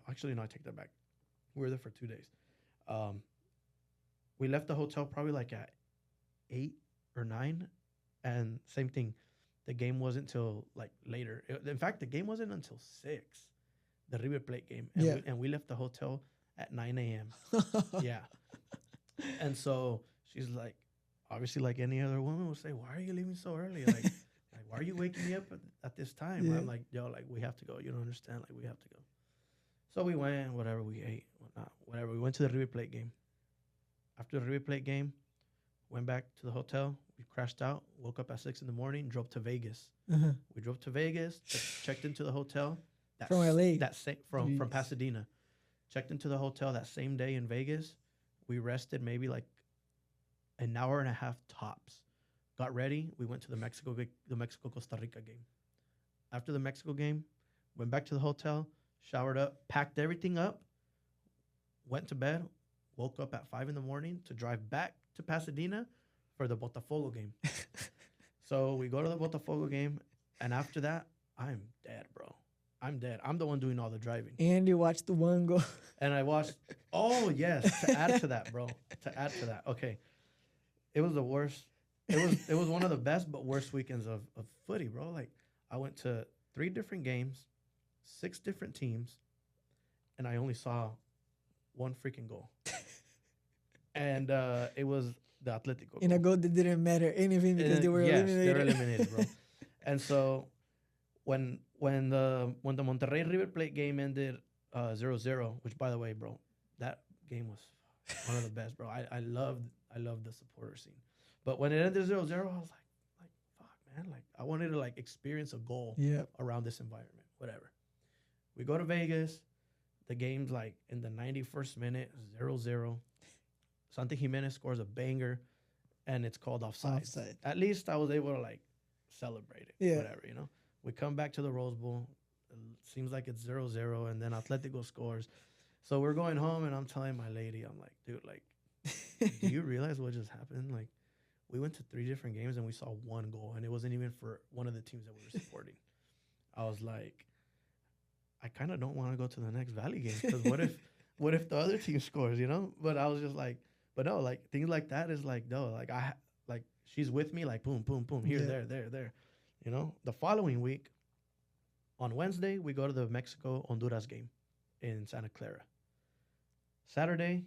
actually no, I take that back. We were there for 2 days. We left the hotel probably like at 8 or 9, and same thing. The game wasn't till like later. In fact, the game wasn't until 6. The River Plate game, and Yeah. we left the hotel at 9 a.m. Yeah. And so she's like, obviously, like any other woman would say, "Why are you leaving so early? Like why are you waking me up at this time?" Yeah. I'm like, "Yo, like we have to go. You don't understand. Like we have to go." So we went, whatever we ate, whatnot, whatever. We went to the River Plate game. After the River Plate game, went back to the hotel. We crashed out. Woke up at 6 in the morning. Drove to Vegas. Uh-huh. We drove to Vegas. Checked into the hotel. From LA? From Jeez. Pasadena. Checked into the hotel that same day in Vegas. We rested maybe like an hour and a half tops. Got ready. We went to the Mexico Costa Rica game. After the Mexico game, went back to the hotel, showered up, packed everything up, went to bed, woke up at 5 in the morning to drive back to Pasadena for the Botafogo game. So we go to the Botafogo game, and after that, I'm dead, bro. I'm dead. I'm the one doing all the driving. And you watched the one goal. And I watched. Oh yes, to add to that, bro. To add to that, okay. It was the worst. It was one of the best but worst weekends of footy, bro. Like I went to 3 different games, 6 different teams, and I only saw one freaking goal. And it was the Atletico. In a goal that didn't matter anything because they were eliminated. They were eliminated, bro. And so when the Monterrey River Plate game ended 0-0, which by the way, bro, that game was one of the best, bro. I loved the supporter scene. But when it ended 0-0, I was like fuck, man. Like I wanted to like experience a goal around this environment. Whatever. We go to Vegas. The game's like in the 91st minute, 0-0. Santi Jimenez scores a banger, and it's called offside. At least I was able to like celebrate it. Whatever, you know. We come back to the Rose Bowl. It seems like it's 0-0, and then Atletico scores. So we're going home, and I'm telling my lady, I'm like, dude, like, do you realize what just happened? Like, we went to 3 different games, and we saw 1 goal, and it wasn't even for one of the teams that we were supporting. I was like, I kind of don't want to go to the next Valley game, because what if the other team scores, you know? But I was just like, but no, like, things like that is like, no, like, she's with me, like, boom, boom, boom, here, there. You know, the following week, on Wednesday, we go to the Mexico-Honduras game in Santa Clara. Saturday,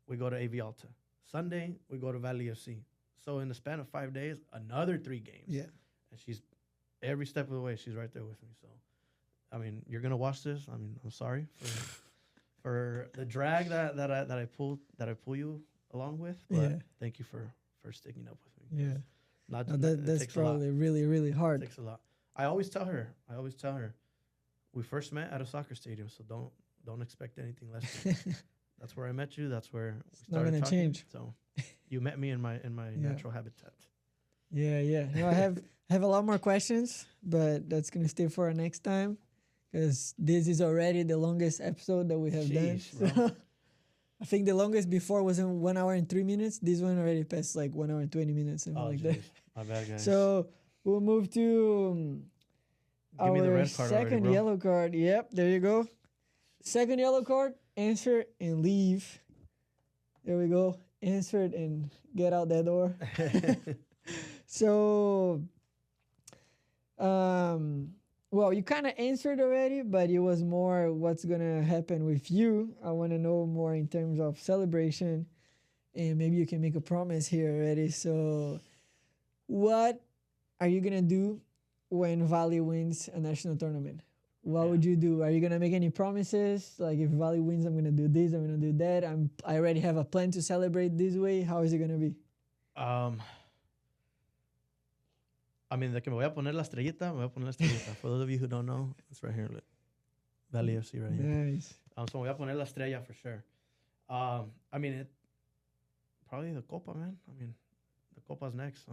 we go to AV Alta. Sunday, we go to Valley FC. So in the span of 5 days, another 3 games. Yeah. And she's, every step of the way, she's right there with me. So, I mean, you're going to watch this. I mean, I'm sorry for the drag that I pull you along with. But thank you for sticking up with me. Yeah. That's probably really, really hard. It takes a lot. I always tell her, we first met at a soccer stadium, so don't expect anything less. That's where I met you. That's where we started not gonna talking. change. So you met me in my natural habitat. Yeah. No, I have a lot more questions, but that's gonna stay for our next time, because this is already the longest episode that we have done. So I think the longest before was in 1 hour and 3 minutes. This one already passed like 1 hour and 20 minutes, something like that. My bad, guys. So we'll move to Give me the our red card second already, bro. yellow card. Yep, there you go. Second yellow card, answer and leave. There we go. Answer it and get out that door. So Well, you kind of answered already, but it was more what's gonna happen with you. I want to know more in terms of celebration, and maybe you can make a promise here already. So, what are you gonna do when Valley wins a national tournament? What would you do? Are you gonna make any promises? Like if Valley wins, I'm gonna do this, I'm gonna do that. I already have a plan to celebrate this way. How is it gonna be? I mean, de que me voy a poner la estrellita, me voy a poner la estrellita. For those of you who don't know, it's right here. Look. Valley FC right here. Nice. So me voy a poner la estrella for sure. I mean, probably the Copa, man. I mean, the Copa's next.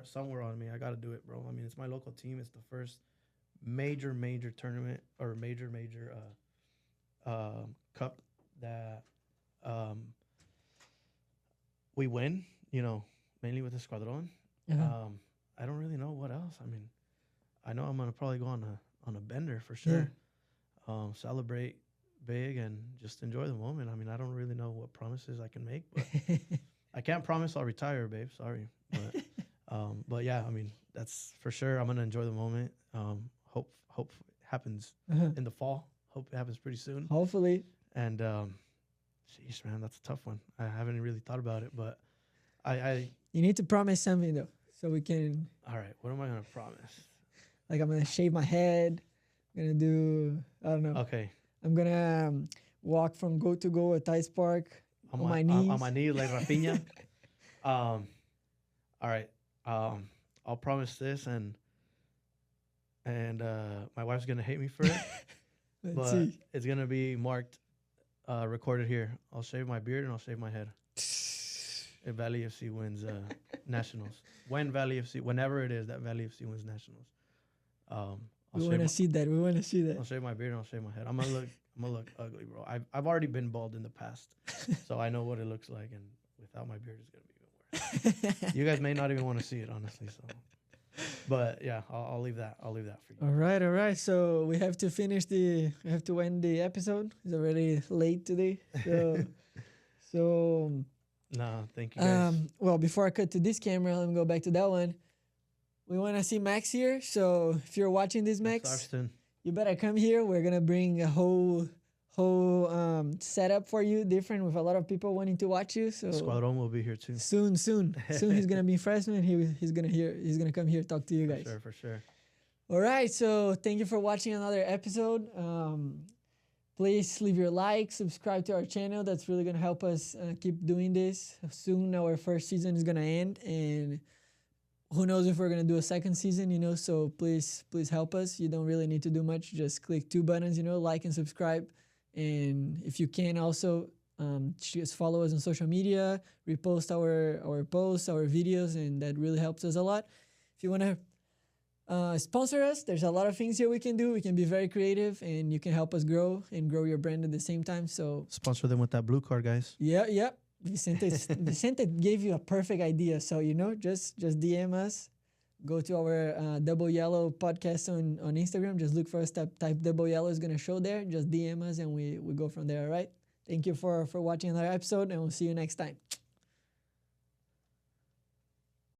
Somewhere on me. I got to do it, bro. I mean, it's my local team. It's the first major tournament or major cup that we win, you know, mainly with Escuadron. I don't really know what else. I mean, I know I'm gonna probably go on a bender for sure. Celebrate big and just enjoy the moment. I mean, I don't really know what promises I can make, but I can't promise I'll retire, babe. Sorry, but yeah, I mean, that's for sure. I'm gonna enjoy the moment. Hope it happens in the fall. Hope it happens pretty soon. Hopefully. And sheesh, man, that's a tough one. I haven't really thought about it, but I You need to promise something though, so we can. All right, what am I gonna promise? Like I'm gonna shave my head. I'm gonna do. I don't know. Okay. I'm gonna walk from goal to goal at Tice Park on my knees. On my knees like Rafinha. All right. I'll promise this, and my wife's gonna hate me for it. Let's see. It's gonna be marked, recorded here. I'll shave my beard and I'll shave my head. If Valley FC wins nationals, whenever it is that Valley FC wins nationals, we want to see that. We want to see that. I'll shave my beard and I'll shave my head. I'm gonna look ugly, bro. I've already been bald in the past, so I know what it looks like, and without my beard, it's gonna be even worse. You guys may not even want to see it, honestly. So, but yeah, I'll leave that. I'll leave that for you. All right. So we have to we have to end the episode. It's already late today. So. No, thank you guys. Well, before I cut to this camera, let me go back to that one. We want to see Max here. So if you're watching this, Max, you better come here. We're going to bring a whole setup for you, different, with a lot of people wanting to watch you. So Escuadron will be here too. Soon he's going to be in Fresno, and he's going to come here, talk to you guys. For sure. All right. So thank you for watching another episode. Please leave your like, subscribe to our channel. That's really going to help us keep doing this. Soon our first season is going to end, and who knows if we're going to do a second season, you know, so please help us. You don't really need to do much. Just click 2 buttons, you know, like and subscribe. And if you can also just follow us on social media, repost our posts, our videos, and that really helps us a lot. If you want to sponsor us, there's a lot of things here we can do. We can be very creative, and you can help us grow and grow your brand at the same time. So sponsor them with that blue card, guys. Yeah. Vicente gave you a perfect idea. So, you know, just DM us. Go to our Double Yellow podcast on Instagram. Just look for us, type Double Yellow is going to show there. Just DM us and we go from there, all right? Thank you for watching another episode, and we'll see you next time.